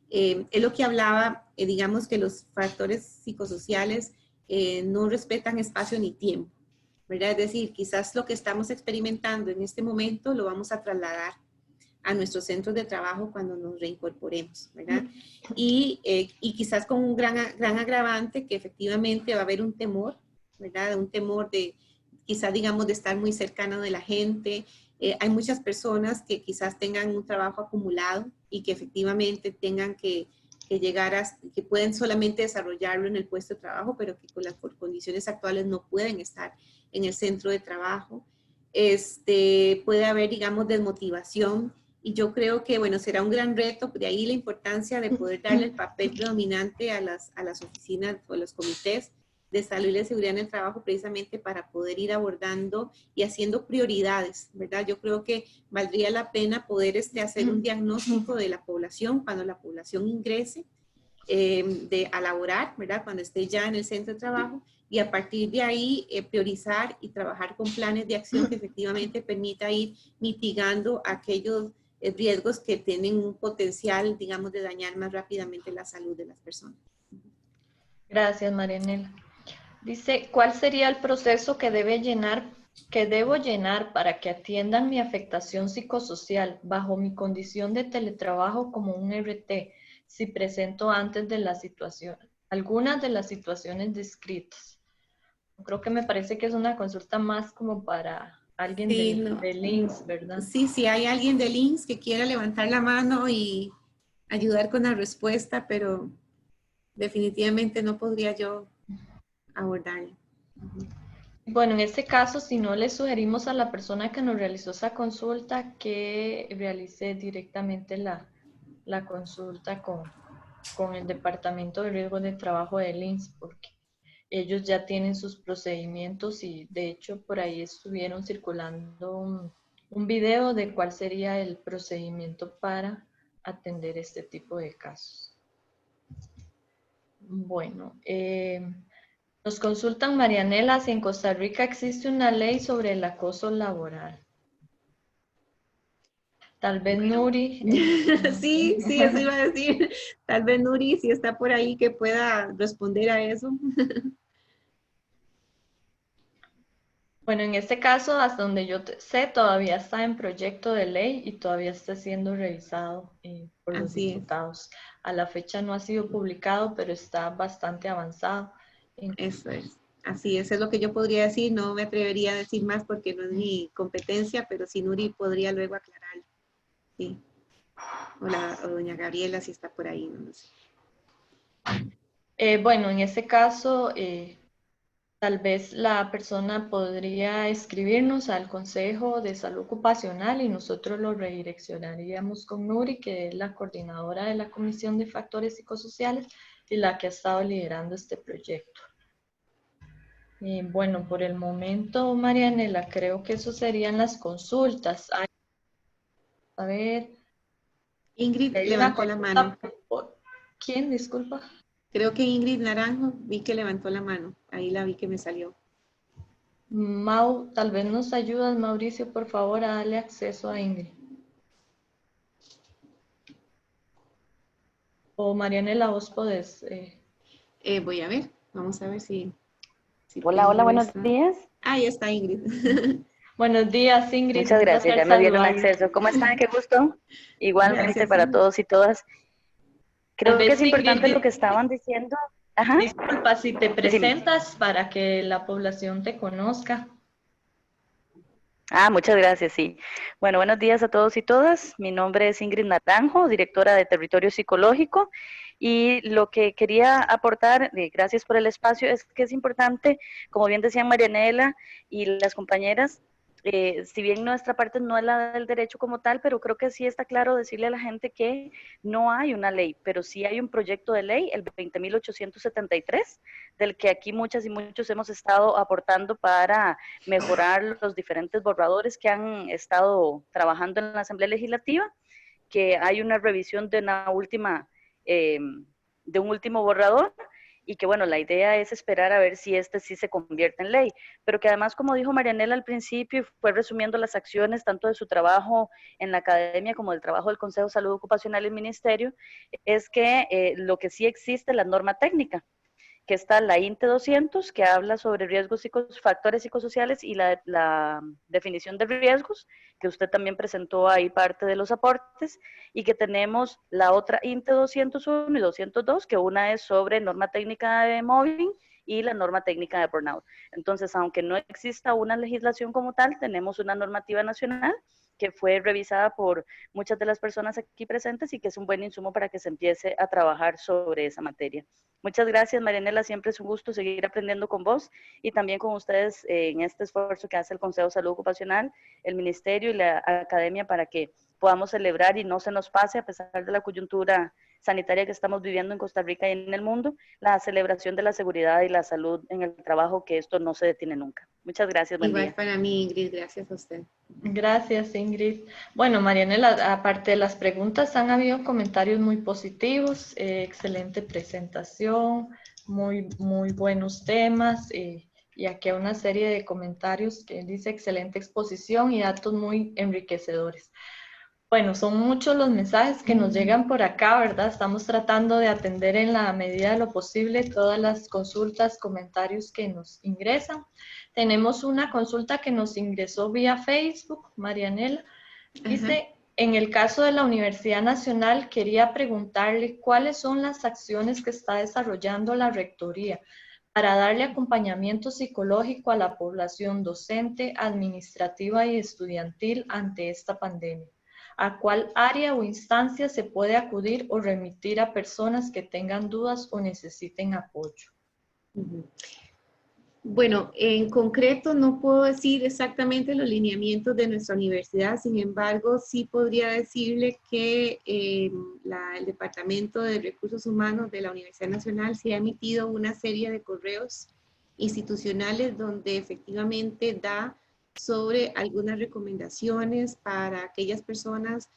es lo que hablaba, digamos que los factores psicosociales no respetan espacio ni tiempo, ¿verdad? Es decir, quizás lo que estamos experimentando en este momento lo vamos a trasladar a nuestros centros de trabajo cuando nos reincorporemos, ¿verdad? Y quizás con un gran agravante, que efectivamente va a haber un temor, ¿verdad? Un temor de, quizás digamos, de estar muy cercano de la gente. Hay muchas personas que quizás tengan un trabajo acumulado y que efectivamente tengan que llegar que pueden solamente desarrollarlo en el puesto de trabajo, pero que con las condiciones actuales no pueden estar en el centro de trabajo. Puede haber, digamos, desmotivación. Y yo creo que, bueno, será un gran reto, de ahí la importancia de poder darle el papel predominante a las oficinas o a los comités de salud y de seguridad en el trabajo, precisamente para poder ir abordando y haciendo prioridades, ¿verdad? Yo creo que valdría la pena poder hacer un diagnóstico de la población cuando la población ingrese a laborar, ¿verdad? Cuando esté ya en el centro de trabajo, y a partir de ahí priorizar y trabajar con planes de acción que efectivamente permita ir mitigando aquellos riesgos que tienen un potencial, digamos, de dañar más rápidamente la salud de las personas. Gracias, Marianela. Dice, ¿cuál sería el proceso que debo llenar para que atiendan mi afectación psicosocial bajo mi condición de teletrabajo como un RT, si presento antes de la situación, algunas de las situaciones descritas. Creo que me parece que es una consulta más como para alguien Sí, de links, ¿verdad? sí, si hay alguien de links que quiera levantar la mano y ayudar con la respuesta, pero definitivamente no podría yo abordarlo. Bueno, en este caso, si no, le sugerimos a la persona que nos realizó esa consulta que realice directamente la consulta con el Departamento de Riesgo de Trabajo del INS, porque ellos ya tienen sus procedimientos y de hecho por ahí estuvieron circulando un video de cuál sería el procedimiento para atender este tipo de casos. Bueno, nos consultan, Marianela, si en Costa Rica existe una ley sobre el acoso laboral. Tal vez Bueno. Nuri. Sí, eso iba a decir. Tal vez Nuri, si está por ahí, que pueda responder a eso. Bueno, en este caso, hasta donde yo sé, todavía está en proyecto de ley y todavía está siendo revisado por los Así es. diputados. A la fecha no ha sido publicado, pero está bastante avanzado. Eso es. Así es lo que yo podría decir. No me atrevería a decir más porque no es mi competencia, pero si Nuri podría luego aclarar. Sí. O doña Gabriela, si está por ahí, no sé. Bueno, en ese caso, tal vez la persona podría escribirnos al Consejo de Salud Ocupacional y nosotros lo redireccionaríamos con Nuri, que es la coordinadora de la Comisión de Factores Psicosociales y la que ha estado liderando este proyecto. Bueno, por el momento, Marianela, creo que eso serían las consultas. A ver. Ingrid Hay una levantó la mano. ¿Quién? Disculpa. Creo que Ingrid Naranjo, vi que levantó la mano. Ahí la vi que me salió. Mau, tal vez nos ayudas, Mauricio, por favor, a darle acceso a Ingrid. O Marianela, vos podés. Voy a ver, vamos a ver si Hola, tengo buenos esa. días. Ahí está Ingrid. Buenos días, Ingrid. Muchas gracias, ya me dieron saludarles. acceso. ¿Cómo están? Qué gusto. Igualmente Gracias, para Ingrid. todos y todas. Tal Creo que vez, es importante Ingrid, lo que estaban diciendo. Ajá. disculpa si te Decime. presentas para que la población te conozca. Muchas gracias, sí. Bueno, buenos días a todos y todas. Mi nombre es Ingrid Naranjo, directora de Territorio Psicológico. Y lo que quería aportar, gracias por el espacio, es que es importante, como bien decían Marianela y las compañeras, si bien nuestra parte no es la del derecho como tal, pero creo que sí está claro decirle a la gente que no hay una ley, pero sí hay un proyecto de ley, el 20.873, del que aquí muchas y muchos hemos estado aportando para mejorar los diferentes borradores que han estado trabajando en la Asamblea Legislativa, que hay una revisión de una última, de un último borrador, y que bueno, la idea es esperar a ver si este sí se convierte en ley, pero que además, como dijo Marianela al principio, fue resumiendo las acciones tanto de su trabajo en la academia como del trabajo del Consejo de Salud Ocupacional y el Ministerio, es que lo que sí existe es la norma técnica, que está la INTE 200, que habla sobre riesgos factores psicosociales y la definición de riesgos, que usted también presentó ahí parte de los aportes, y que tenemos la otra INTE 201 y 202, que una es sobre norma técnica de mobbing y la norma técnica de burnout. Entonces, aunque no exista una legislación como tal, tenemos una normativa nacional que fue revisada por muchas de las personas aquí presentes y que es un buen insumo para que se empiece a trabajar sobre esa materia. Muchas gracias, Marianela, siempre es un gusto seguir aprendiendo con vos y también con ustedes en este esfuerzo que hace el Consejo de Salud Ocupacional, el Ministerio y la Academia para que podamos celebrar y no se nos pase, a pesar de la coyuntura sanitaria que estamos viviendo en Costa Rica y en el mundo, la celebración de la seguridad y la salud en el trabajo, que esto no se detiene nunca. Muchas gracias, buen Igual día. para mí, Ingrid, gracias a usted. Gracias, Ingrid. Bueno, Marianela, aparte de las preguntas, han habido comentarios muy positivos, excelente presentación, muy buenos temas, y aquí hay una serie de comentarios que dice excelente exposición y datos muy enriquecedores. Bueno, son muchos los mensajes que nos llegan por acá, ¿verdad? Estamos tratando de atender en la medida de lo posible todas las consultas, comentarios que nos ingresan. Tenemos una consulta que nos ingresó vía Facebook, Marianela. Dice, En el caso de la Universidad Nacional, quería preguntarle cuáles son las acciones que está desarrollando la Rectoría para darle acompañamiento psicológico a la población docente, administrativa y estudiantil ante esta pandemia. ¿A cuál área o instancia se puede acudir o remitir a personas que tengan dudas o necesiten apoyo? Bueno, en concreto no puedo decir exactamente los lineamientos de nuestra universidad, sin embargo, sí podría decirle que el Departamento de Recursos Humanos de la Universidad Nacional sí ha emitido una serie de correos institucionales donde efectivamente da sobre algunas recomendaciones para aquellas personas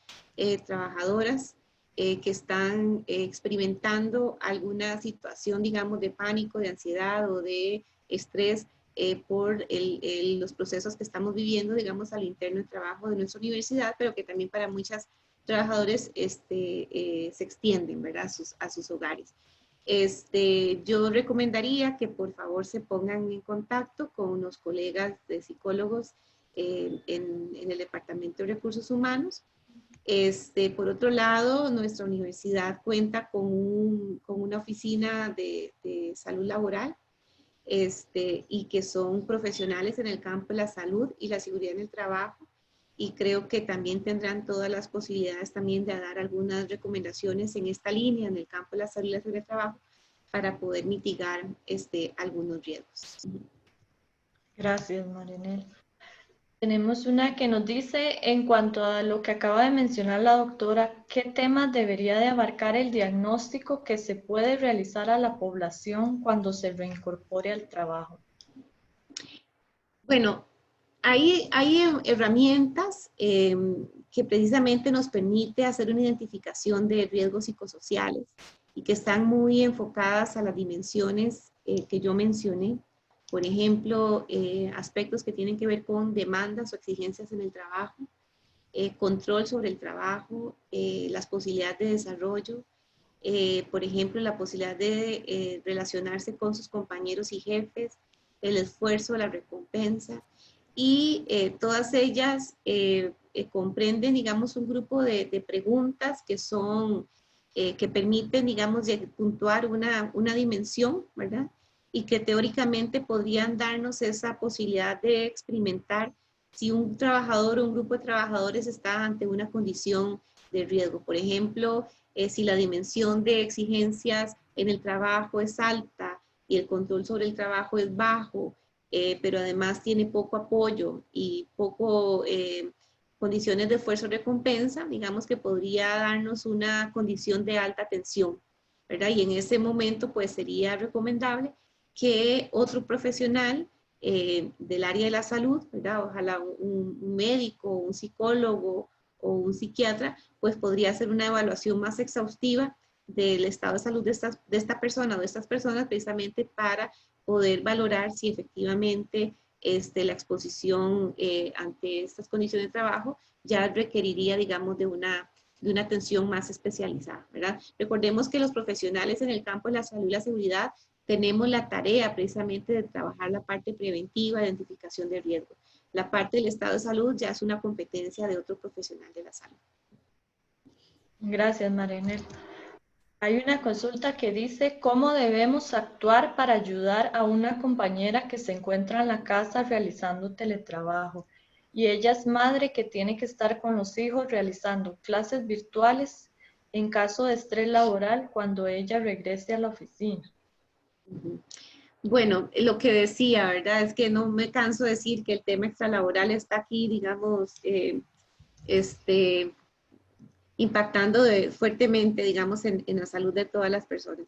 trabajadoras que están experimentando alguna situación, digamos, de pánico, de ansiedad o de estrés por los procesos que estamos viviendo, digamos, al interno del trabajo de nuestra universidad, pero que también para muchos trabajadores se extienden, ¿verdad?, a sus hogares. Yo recomendaría que por favor se pongan en contacto con unos colegas de psicólogos en el Departamento de Recursos Humanos. Por otro lado, nuestra universidad cuenta con una oficina de salud laboral y que son profesionales en el campo de la salud y la seguridad en el trabajo, y creo que también tendrán todas las posibilidades también de dar algunas recomendaciones en esta línea, en el campo de la salud y la seguridad del trabajo, para poder mitigar algunos riesgos. Gracias, Marinel. Tenemos una que nos dice, en cuanto a lo que acaba de mencionar la doctora, ¿qué temas debería de abarcar el diagnóstico que se puede realizar a la población cuando se reincorpore al trabajo? Bueno, hay herramientas que precisamente nos permite hacer una identificación de riesgos psicosociales y que están muy enfocadas a las dimensiones que yo mencioné. Por ejemplo, aspectos que tienen que ver con demandas o exigencias en el trabajo, control sobre el trabajo, las posibilidades de desarrollo, por ejemplo, la posibilidad de relacionarse con sus compañeros y jefes, el esfuerzo, la recompensa, y todas ellas comprenden, digamos, un grupo de preguntas que son, que permiten, digamos, puntuar una dimensión, ¿verdad? Y que teóricamente podrían darnos esa posibilidad de experimentar si un trabajador o un grupo de trabajadores está ante una condición de riesgo. Por ejemplo, si la dimensión de exigencias en el trabajo es alta y el control sobre el trabajo es bajo, pero además tiene poco apoyo y poco condiciones de esfuerzo-recompensa, digamos que podría darnos una condición de alta tensión, ¿verdad? Y en ese momento, pues sería recomendable que otro profesional del área de la salud, ¿verdad? Ojalá un médico, un psicólogo o un psiquiatra, pues podría hacer una evaluación más exhaustiva del estado de salud de esta persona o de estas personas, precisamente para poder valorar si efectivamente la exposición ante estas condiciones de trabajo ya requeriría, digamos, de una atención más especializada, ¿verdad? Recordemos que los profesionales en el campo de la salud y la seguridad tenemos la tarea precisamente de trabajar la parte preventiva, identificación de riesgos. La parte del estado de salud ya es una competencia de otro profesional de la salud. Gracias, Marinel. Hay una consulta que dice, ¿cómo debemos actuar para ayudar a una compañera que se encuentra en la casa realizando teletrabajo? Y ella es madre que tiene que estar con los hijos realizando clases virtuales en caso de estrés laboral cuando ella regrese a la oficina. Bueno, lo que decía, ¿verdad? Es que no me canso de decir que el tema extralaboral está aquí, digamos, impactando fuertemente, digamos, en la salud de todas las personas.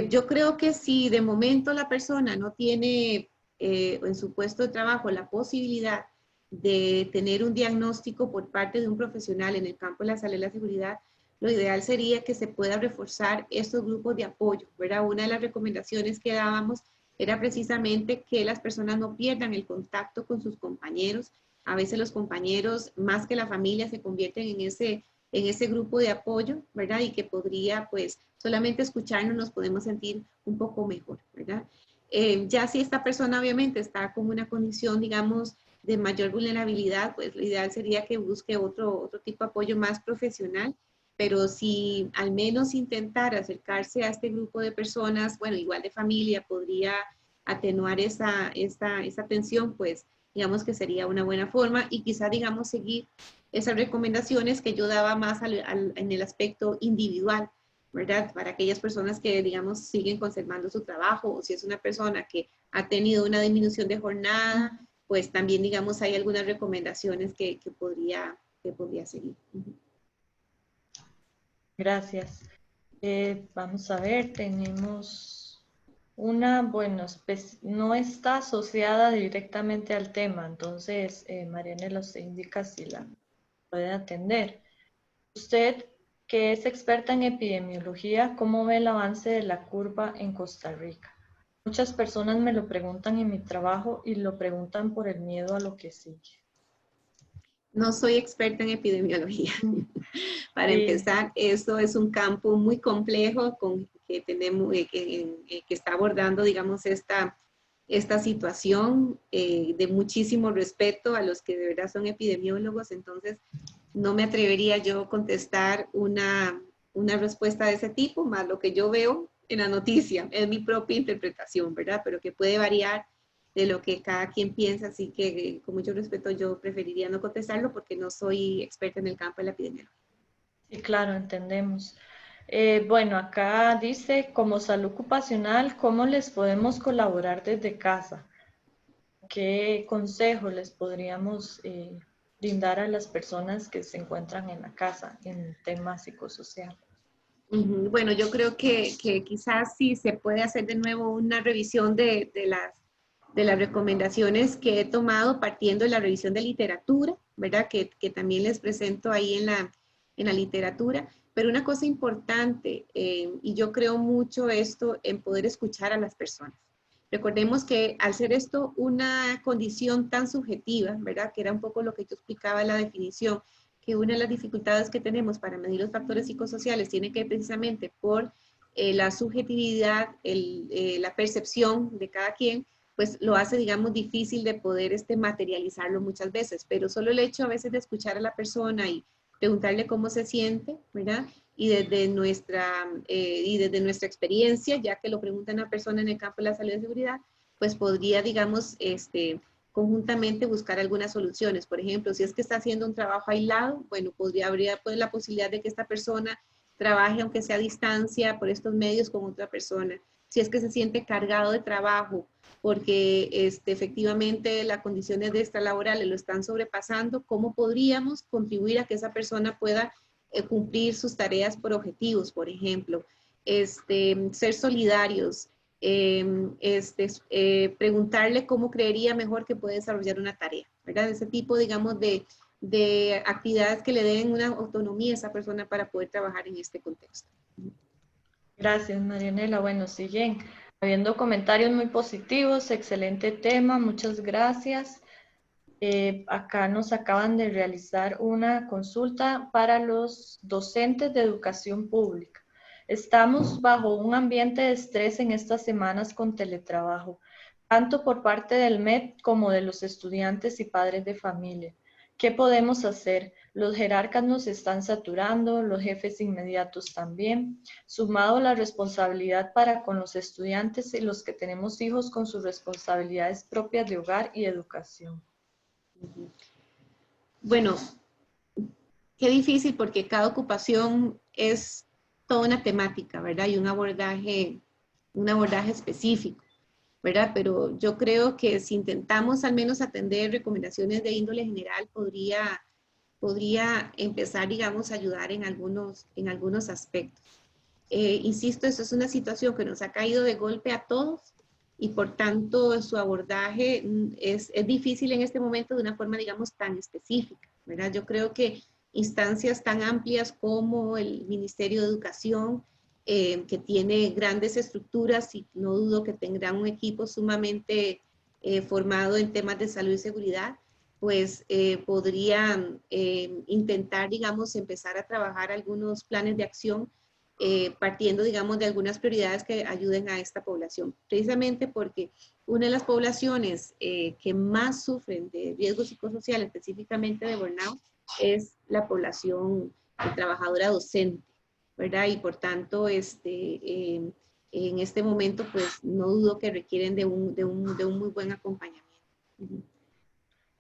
Yo creo que si de momento la persona no tiene en su puesto de trabajo la posibilidad de tener un diagnóstico por parte de un profesional en el campo de la salud y la seguridad, lo ideal sería que se pueda reforzar estos grupos de apoyo, ¿verdad? Una de las recomendaciones que dábamos era precisamente que las personas no pierdan el contacto con sus compañeros. A veces los compañeros, más que la familia, se convierten en ese grupo de apoyo, ¿verdad? Y que podría, pues, solamente escucharnos nos podemos sentir un poco mejor, ¿verdad? Ya si esta persona obviamente está con una condición, digamos, de mayor vulnerabilidad, pues lo ideal sería que busque otro tipo de apoyo más profesional, pero si al menos intentar acercarse a este grupo de personas, bueno, igual de familia, podría atenuar esa tensión, pues digamos que sería una buena forma y quizá, digamos, seguir esas recomendaciones que yo daba más en el aspecto individual, ¿verdad? Para aquellas personas que, digamos, siguen conservando su trabajo, o si es una persona que ha tenido una disminución de jornada, pues también, digamos, hay algunas recomendaciones que podría seguir. Gracias. Vamos a ver, tenemos una, bueno, no está asociada directamente al tema, entonces Marianela se indica si la puede atender. Usted, que es experta en epidemiología, ¿cómo ve el avance de la curva en Costa Rica? Muchas personas me lo preguntan en mi trabajo y lo preguntan por el miedo a lo que sigue. No soy experta en epidemiología. Para Sí. empezar, esto es un campo muy complejo que está abordando, digamos, esta situación de muchísimo respeto a los que de verdad son epidemiólogos. Entonces, no me atrevería yo a contestar una respuesta de ese tipo, más lo que yo veo en la noticia. Es mi propia interpretación, ¿verdad? Pero que puede variar de lo que cada quien piensa, así que con mucho respeto yo preferiría no contestarlo porque no soy experta en el campo de la epidemiología. Sí, claro, entendemos. Bueno, acá dice, como salud ocupacional, ¿cómo les podemos colaborar desde casa? ¿Qué consejos les podríamos brindar a las personas que se encuentran en la casa en temas psicosociales? Bueno, yo creo que quizás sí se puede hacer de nuevo una revisión de las recomendaciones que he tomado partiendo de la revisión de literatura, ¿verdad? Que también les presento ahí en la literatura. Pero una cosa importante, y yo creo mucho esto en poder escuchar a las personas. Recordemos que al ser esto una condición tan subjetiva, ¿verdad? Que era un poco lo que yo explicaba en la definición, que una de las dificultades que tenemos para medir los factores psicosociales tiene que ver precisamente por la subjetividad, la percepción de cada quien, pues lo hace, digamos, difícil de poder materializarlo muchas veces, pero solo el hecho a veces de escuchar a la persona y preguntarle cómo se siente, ¿verdad? Y desde nuestra experiencia, ya que lo pregunta una persona en el campo de la salud y seguridad, pues podría, digamos, conjuntamente buscar algunas soluciones. Por ejemplo, si es que está haciendo un trabajo aislado, bueno, habría pues, la posibilidad de que esta persona trabaje, aunque sea a distancia, por estos medios con otra persona. Si es que se siente cargado de trabajo, porque efectivamente las condiciones de esta laborales lo están sobrepasando, ¿cómo podríamos contribuir a que esa persona pueda cumplir sus tareas por objetivos, por ejemplo? Ser solidarios, preguntarle cómo creería mejor que puede desarrollar una tarea, ¿verdad? Ese tipo, digamos, de actividades que le den una autonomía a esa persona para poder trabajar en este contexto. Gracias, Marianela. Bueno, siguen habiendo comentarios muy positivos, excelente tema, muchas gracias. Acá nos acaban de realizar una consulta para los docentes de educación pública. Estamos bajo un ambiente de estrés en estas semanas con teletrabajo, tanto por parte del MED como de los estudiantes y padres de familia. ¿Qué podemos hacer? Los jerarcas nos están saturando, los jefes inmediatos también, sumado la responsabilidad para con los estudiantes y los que tenemos hijos con sus responsabilidades propias de hogar y educación. Bueno, qué difícil porque cada ocupación es toda una temática, ¿verdad? Y un abordaje específico, ¿verdad? Pero yo creo que si intentamos al menos atender recomendaciones de índole general, podría empezar, digamos, a ayudar en algunos aspectos. Insisto, eso es una situación que nos ha caído de golpe a todos y por tanto su abordaje es difícil en este momento de una forma, digamos, tan específica, ¿verdad? Yo creo que instancias tan amplias como el Ministerio de Educación, que tiene grandes estructuras y no dudo que tendrán un equipo sumamente formado en temas de salud y seguridad, pues podrían intentar, digamos, empezar a trabajar algunos planes de acción partiendo, digamos, de algunas prioridades que ayuden a esta población, precisamente porque una de las poblaciones que más sufren de riesgos psicosociales, específicamente de burnout, es la población trabajadora docente, ¿verdad? Y por tanto, en este momento, pues no dudo que requieren de un muy buen acompañamiento.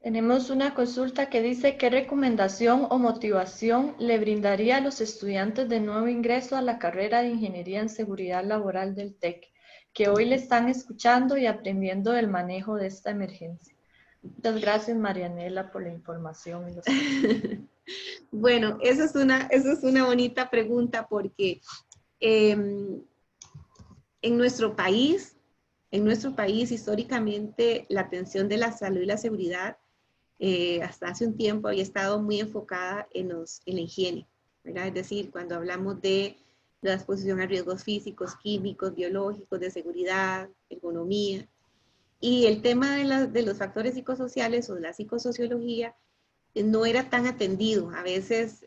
Tenemos una consulta que dice: ¿qué recomendación o motivación le brindaría a los estudiantes de nuevo ingreso a la carrera de Ingeniería en Seguridad Laboral del TEC, que hoy le están escuchando y aprendiendo el manejo de esta emergencia? Muchas gracias, Marianela, por la información. Bueno, esa es una bonita pregunta porque en nuestro país históricamente la atención de la salud y la seguridad hasta hace un tiempo había estado muy enfocada en la higiene, ¿verdad? Es decir, cuando hablamos de la exposición a riesgos físicos, químicos, biológicos, de seguridad, ergonomía, y el tema de los factores psicosociales o de la psicosociología no era tan atendido. A veces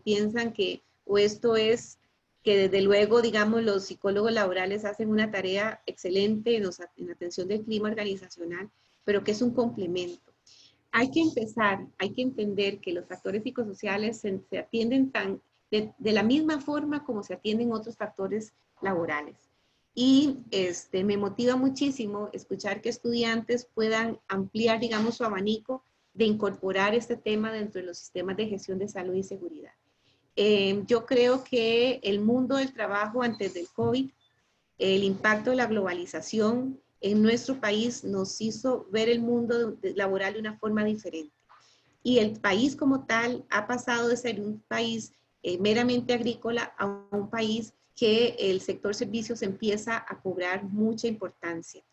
piensan que, o esto es que desde luego, digamos, los psicólogos laborales hacen una tarea excelente en la atención del clima organizacional, pero que es un complemento. Hay que entender que los factores psicosociales se atienden de la misma forma como se atienden otros factores laborales. Y me motiva muchísimo escuchar que estudiantes puedan ampliar, digamos, su abanico de incorporar este tema dentro de los sistemas de gestión de salud y seguridad. Yo creo que el mundo del trabajo antes del COVID, el impacto de la globalización en nuestro país nos hizo ver el mundo laboral de una forma diferente. Y el país como tal ha pasado de ser un país meramente agrícola a un país que el sector servicios empieza a cobrar mucha importancia.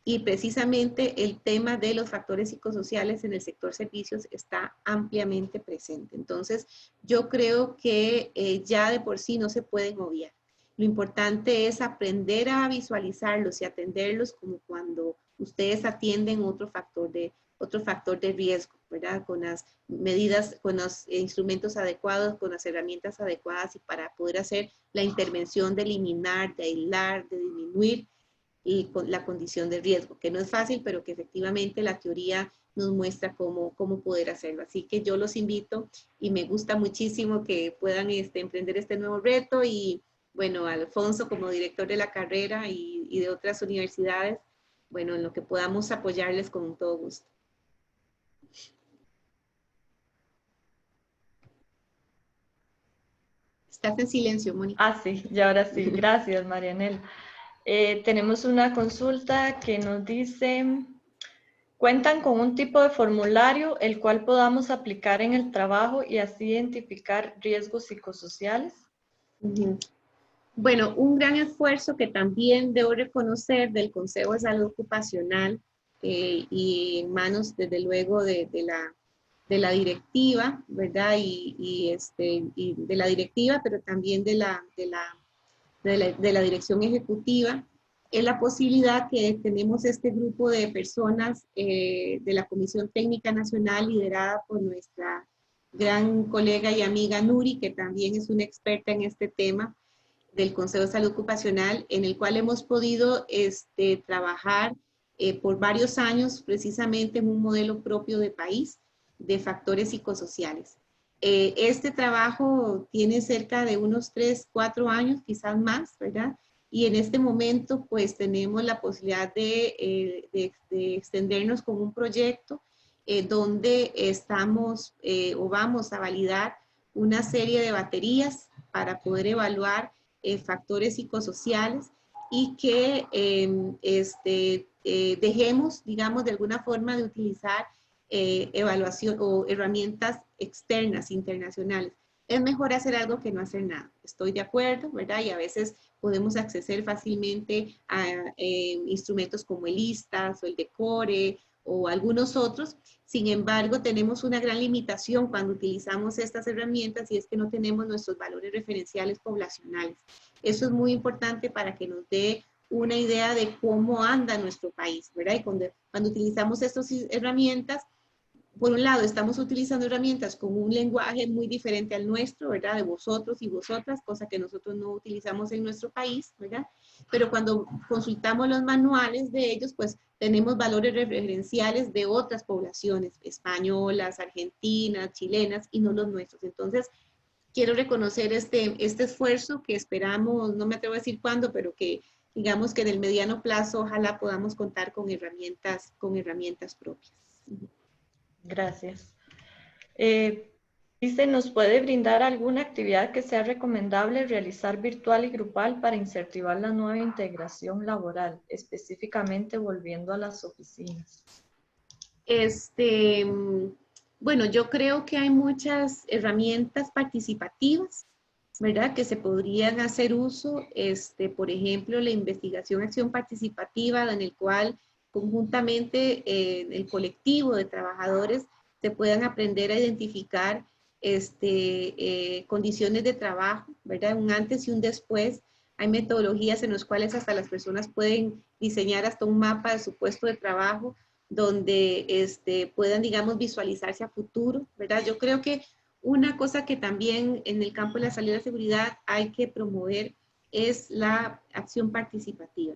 Y precisamente el tema de los factores psicosociales en el sector servicios está ampliamente presente. Entonces, yo creo que ya de por sí no se pueden obviar. Lo importante es aprender a visualizarlos y atenderlos como cuando ustedes atienden otro factor de riesgo, ¿verdad? Con las medidas, con los instrumentos adecuados, con las herramientas adecuadas y para poder hacer la intervención de eliminar, de aislar, de disminuir y con la condición de riesgo, que no es fácil, pero que efectivamente la teoría nos muestra cómo poder hacerlo. Así que yo los invito y me gusta muchísimo que puedan emprender este nuevo reto y bueno, Alfonso como director de la carrera y de otras universidades, bueno, en lo que podamos apoyarles con todo gusto. Estás en silencio, Mónica. Ah, sí, y ahora sí. Gracias, Marianela. Tenemos una consulta que nos dice: ¿cuentan con un tipo de formulario el cual podamos aplicar en el trabajo y así identificar riesgos psicosociales? Bueno, un gran esfuerzo que también debo reconocer del Consejo de Salud Ocupacional y en manos, desde luego, de la directiva, ¿verdad? Y de la directiva, pero también de la dirección ejecutiva, es la posibilidad que tenemos este grupo de personas de la Comisión Técnica Nacional liderada por nuestra gran colega y amiga Nuri, que también es una experta en este tema del Consejo de Salud Ocupacional, en el cual hemos podido trabajar por varios años precisamente en un modelo propio de país de factores psicosociales. Este trabajo tiene cerca de unos 3, 4 años, quizás más, ¿verdad? Y en este momento pues tenemos la posibilidad de extendernos con un proyecto donde estamos o vamos a validar una serie de baterías para poder evaluar factores psicosociales y que dejemos, digamos, de alguna forma de utilizar evaluación o herramientas externas, internacionales. Es mejor hacer algo que no hacer nada. Estoy de acuerdo, ¿verdad? Y a veces podemos acceder fácilmente a instrumentos como el ISTAS o el DECORE o algunos otros. Sin embargo, tenemos una gran limitación cuando utilizamos estas herramientas y es que no tenemos nuestros valores referenciales poblacionales. Eso es muy importante para que nos dé una idea de cómo anda nuestro país, ¿verdad? Y cuando utilizamos estas herramientas, por un lado, estamos utilizando herramientas con un lenguaje muy diferente al nuestro, ¿verdad? De vosotros y vosotras, cosa que nosotros no utilizamos en nuestro país, ¿verdad? Pero cuando consultamos los manuales de ellos, pues tenemos valores referenciales de otras poblaciones, españolas, argentinas, chilenas, y no los nuestros. Entonces, quiero reconocer este esfuerzo que esperamos, no me atrevo a decir cuándo, pero que digamos que en el mediano plazo ojalá podamos contar con herramientas propias. Gracias. Dice, ¿nos puede brindar alguna actividad que sea recomendable realizar virtual y grupal para incentivar la nueva integración laboral, específicamente volviendo a las oficinas? Bueno, yo creo que hay muchas herramientas participativas, ¿verdad? Que se podrían hacer uso, por ejemplo, la investigación acción participativa, en el cual conjuntamente el colectivo de trabajadores se puedan aprender a identificar condiciones de trabajo, ¿verdad? Un antes y un después. Hay metodologías en las cuales hasta las personas pueden diseñar hasta un mapa de su puesto de trabajo, donde puedan, digamos, visualizarse a futuro, ¿verdad? Yo creo que una cosa que también en el campo de la salud y la seguridad hay que promover es la acción participativa.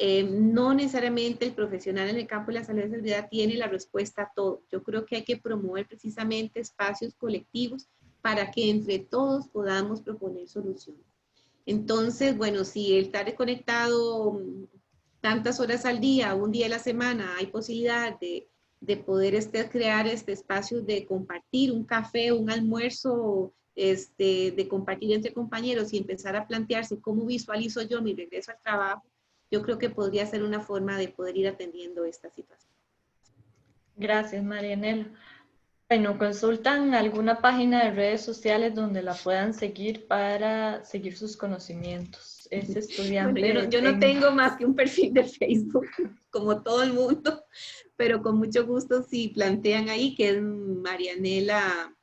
No necesariamente el profesional en el campo de la salud y la seguridad tiene la respuesta a todo. Yo creo que hay que promover precisamente espacios colectivos para que entre todos podamos proponer soluciones. Entonces, bueno, si el estar conectado tantas horas al día, un día a la semana, hay posibilidad de poder crear espacios de compartir un café, un almuerzo, de compartir entre compañeros y empezar a plantearse cómo visualizo yo mi regreso al trabajo, yo creo que podría ser una forma de poder ir atendiendo esta situación. Gracias, Marianela. Bueno, ¿consultan alguna página de redes sociales donde la puedan seguir para seguir sus conocimientos? Es estudiante. Bueno, yo no tengo más que un perfil de Facebook, como todo el mundo, pero con mucho gusto si plantean ahí que es Marianela.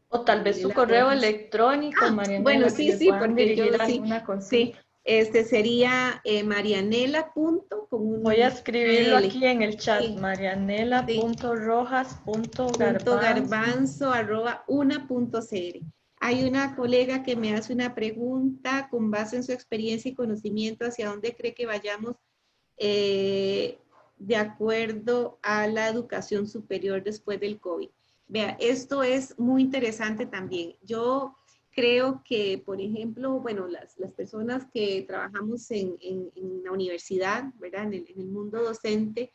O tal vez su correo electrónico, Marianela. Bueno, sí, porque yo sí. Sí, sería marianela. Voy a escribirlo aquí en el chat, sí. marianela.rojas.garbanzo@una.cr. Hay una colega que me hace una pregunta con base en su experiencia y conocimiento hacia dónde cree que vayamos de acuerdo a la educación superior después del COVID. Vea, esto es muy interesante también. Yo creo que, por ejemplo, bueno, las personas que trabajamos en la universidad, ¿verdad? En el mundo docente,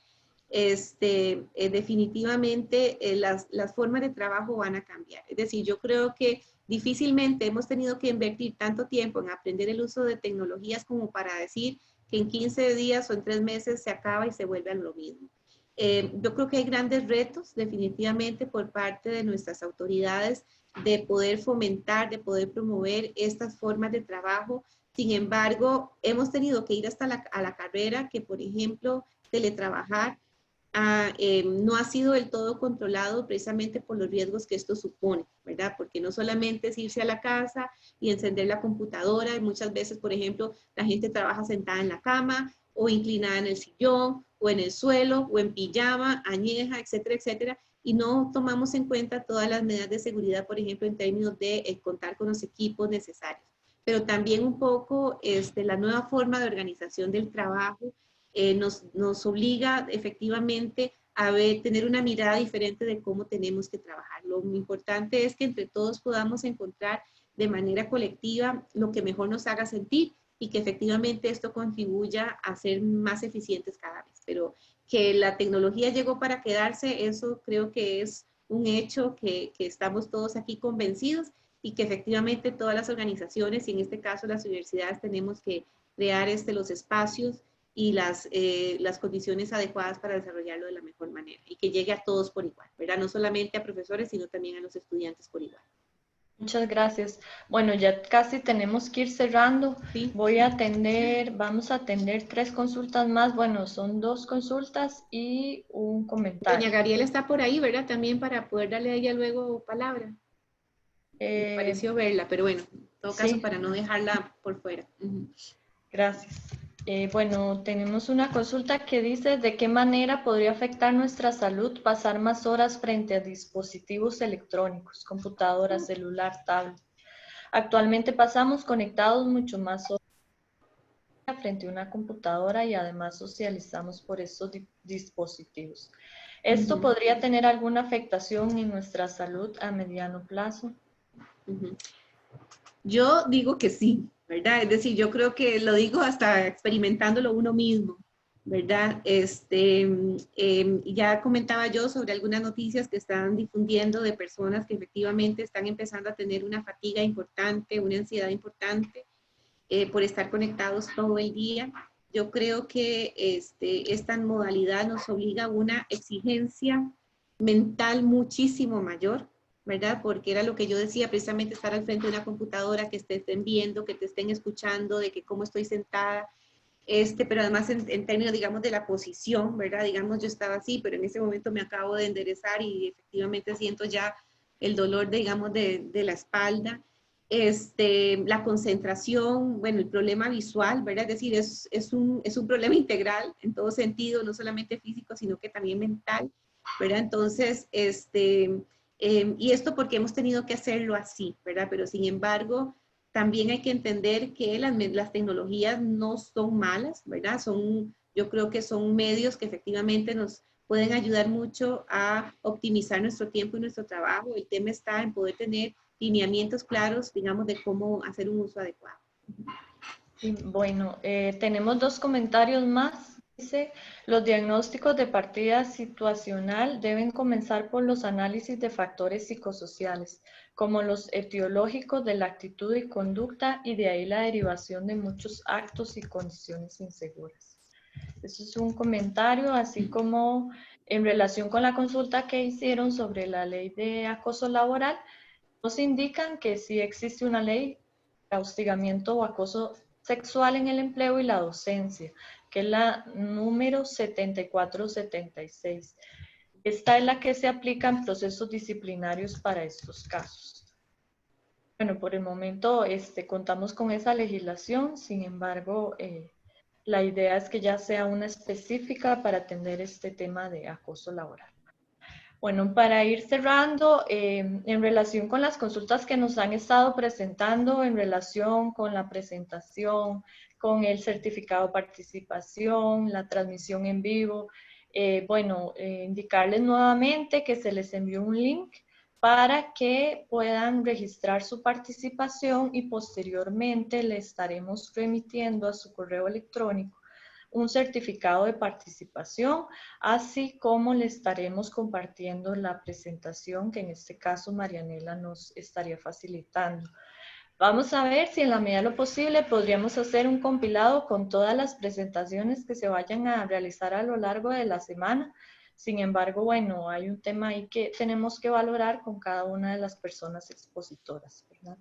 definitivamente las formas de trabajo van a cambiar. Es decir, yo creo que difícilmente hemos tenido que invertir tanto tiempo en aprender el uso de tecnologías como para decir que en 15 días o en 3 meses se acaba y se vuelve a lo mismo. Yo creo que hay grandes retos definitivamente por parte de nuestras autoridades de poder fomentar, de poder promover estas formas de trabajo. Sin embargo, hemos tenido que ir hasta a la carrera que, por ejemplo, teletrabajar no ha sido del todo controlado precisamente por los riesgos que esto supone, ¿verdad? Porque no solamente es irse a la casa y encender la computadora, y muchas veces, por ejemplo, la gente trabaja sentada en la cama o inclinada en el sillón o en el suelo o en pijama, añeja, etcétera, etcétera, y no tomamos en cuenta todas las medidas de seguridad, por ejemplo, en términos de contar con los equipos necesarios. Pero también un poco la nueva forma de organización del trabajo nos obliga efectivamente a tener una mirada diferente de cómo tenemos que trabajar. Lo importante es que entre todos podamos encontrar de manera colectiva lo que mejor nos haga sentir y que efectivamente esto contribuya a ser más eficientes cada vez. Pero que la tecnología llegó para quedarse, eso creo que es un hecho que estamos todos aquí convencidos y que efectivamente todas las organizaciones y en este caso las universidades tenemos que crear los espacios y las condiciones adecuadas para desarrollarlo de la mejor manera y que llegue a todos por igual, ¿verdad? No solamente a profesores, sino también a los estudiantes por igual. Muchas gracias. Bueno, ya casi tenemos que ir cerrando. Sí. Vamos a atender 3 consultas más. Bueno, son 2 consultas y un comentario. Doña Gabriela está por ahí, ¿verdad? También para poder darle a ella luego palabra. Me pareció verla, pero bueno, en todo caso, para no dejarla por fuera. Gracias. Bueno, tenemos una consulta que dice, ¿de qué manera podría afectar nuestra salud pasar más horas frente a dispositivos electrónicos, computadora, celular, tablet? Actualmente pasamos conectados mucho más horas frente a una computadora y además socializamos por estos dispositivos. ¿Esto podría tener alguna afectación en nuestra salud a mediano plazo? Yo digo que sí, ¿verdad? Es decir, yo creo que lo digo hasta experimentándolo uno mismo, ¿verdad? Ya comentaba yo sobre algunas noticias que están difundiendo de personas que efectivamente están empezando a tener una fatiga importante, una ansiedad importante por estar conectados todo el día. Yo creo que esta modalidad nos obliga a una exigencia mental muchísimo mayor, ¿verdad? Porque era lo que yo decía, precisamente estar al frente de una computadora, que te estén viendo, que te estén escuchando, de que cómo estoy sentada, pero además en términos, digamos, de la posición, ¿verdad? Digamos, yo estaba así, pero en ese momento me acabo de enderezar y efectivamente siento ya el dolor, digamos, de la espalda. La concentración, bueno, el problema visual, ¿verdad? Es decir, es un problema integral en todo sentido, no solamente físico, sino que también mental, ¿verdad? Entonces, y esto porque hemos tenido que hacerlo así, ¿verdad? Pero sin embargo, también hay que entender que las tecnologías no son malas, ¿verdad? Yo creo que son medios que efectivamente nos pueden ayudar mucho a optimizar nuestro tiempo y nuestro trabajo. El tema está en poder tener lineamientos claros, digamos, de cómo hacer un uso adecuado. Sí, bueno, tenemos dos comentarios más. Dice, los diagnósticos de partida situacional deben comenzar por los análisis de factores psicosociales, como los etiológicos de la actitud y conducta, y de ahí la derivación de muchos actos y condiciones inseguras. Eso es un comentario, así como en relación con la consulta que hicieron sobre la ley de acoso laboral, nos indican que sí existe una ley de hostigamiento o acoso sexual en el empleo y la docencia, que es la número 7476. Esta es la que se aplica en procesos disciplinarios para estos casos. Bueno, por el momento contamos con esa legislación, sin embargo, la idea es que ya sea una específica para atender este tema de acoso laboral. Bueno, para ir cerrando, en relación con las consultas que nos han estado presentando, en relación con la presentación, con el certificado de participación, la transmisión en vivo, indicarles nuevamente que se les envió un link para que puedan registrar su participación y posteriormente le estaremos remitiendo a su correo electrónico un certificado de participación, así como le estaremos compartiendo la presentación que en este caso Marianela nos estaría facilitando. Vamos a ver si en la medida de lo posible podríamos hacer un compilado con todas las presentaciones que se vayan a realizar a lo largo de la semana. Sin embargo, bueno, hay un tema ahí que tenemos que valorar con cada una de las personas expositoras, ¿verdad?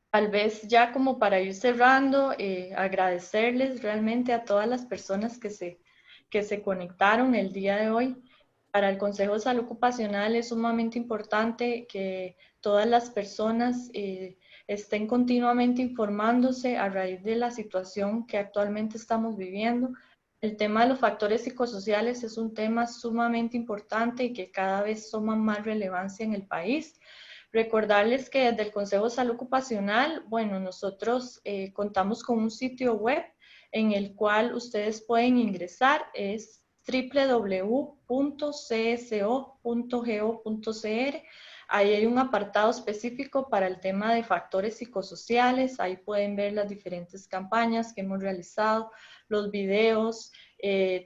Tal vez ya como para ir cerrando, agradecerles realmente a todas las personas que se conectaron el día de hoy. Para el Consejo de Salud Ocupacional es sumamente importante que todas las personas estén continuamente informándose a raíz de la situación que actualmente estamos viviendo. El tema de los factores psicosociales es un tema sumamente importante y que cada vez toma más relevancia en el país. Recordarles que desde el Consejo de Salud Ocupacional, bueno, nosotros contamos con un sitio web en el cual ustedes pueden ingresar, es www.cso.go.cr. Ahí hay un apartado específico para el tema de factores psicosociales, ahí pueden ver las diferentes campañas que hemos realizado, los videos,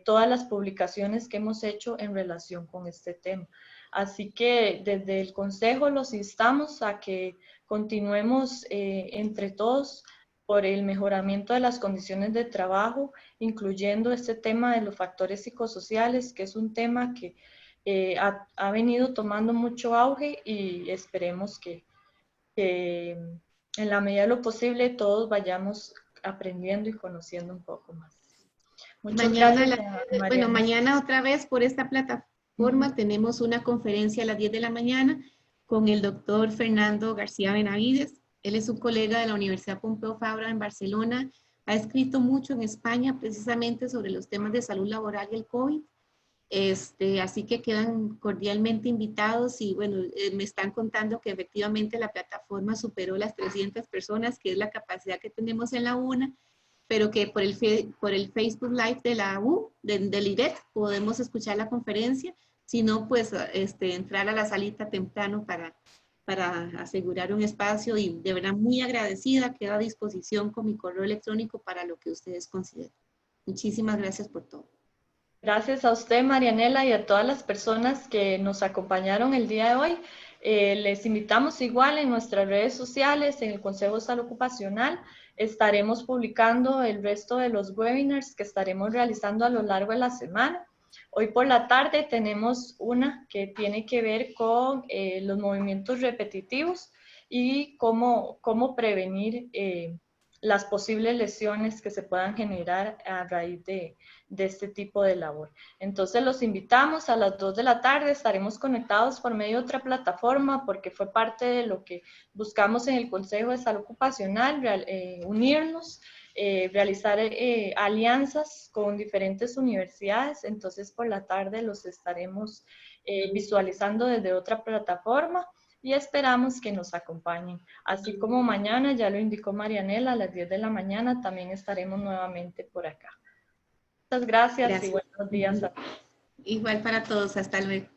todas las publicaciones que hemos hecho en relación con este tema. Así que desde el Consejo los instamos a que continuemos entre todos por el mejoramiento de las condiciones de trabajo, incluyendo este tema de los factores psicosociales, que es un tema que ha venido tomando mucho auge y esperemos que en la medida de lo posible todos vayamos aprendiendo y conociendo un poco más. Muchas gracias, Mariana. Mañana otra vez por esta plataforma tenemos una conferencia a las 10 de la mañana con el doctor Fernando García Benavides. Él es un colega de la Universidad Pompeu Fabra en Barcelona, ha escrito mucho en España precisamente sobre los temas de salud laboral y el COVID. Así que quedan cordialmente invitados y bueno, me están contando que efectivamente la plataforma superó las 300 personas, que es la capacidad que tenemos en la UNA, pero que por el Facebook Live de la U, del IRET, podemos escuchar la conferencia, si no, pues entrar a la salita temprano para asegurar un espacio y de verdad muy agradecida, quedo a disposición con mi correo electrónico para lo que ustedes consideren. Muchísimas gracias por todo. Gracias a usted, Marianela, y a todas las personas que nos acompañaron el día de hoy. Les invitamos igual en nuestras redes sociales, en el Consejo de Salud Ocupacional. Estaremos publicando el resto de los webinars que estaremos realizando a lo largo de la semana. Hoy por la tarde tenemos una que tiene que ver con los movimientos repetitivos y cómo prevenir las posibles lesiones que se puedan generar a raíz de este tipo de labor. Entonces los invitamos a las 2 de la tarde, estaremos conectados por medio de otra plataforma porque fue parte de lo que buscamos en el Consejo de Salud Ocupacional, unirnos, realizar alianzas con diferentes universidades. Entonces por la tarde los estaremos visualizando desde otra plataforma y esperamos que nos acompañen. Así como mañana, ya lo indicó Marianela, a las 10 de la mañana también estaremos nuevamente por acá. Muchas gracias. Y buenos días a todos. Igual para todos, hasta luego.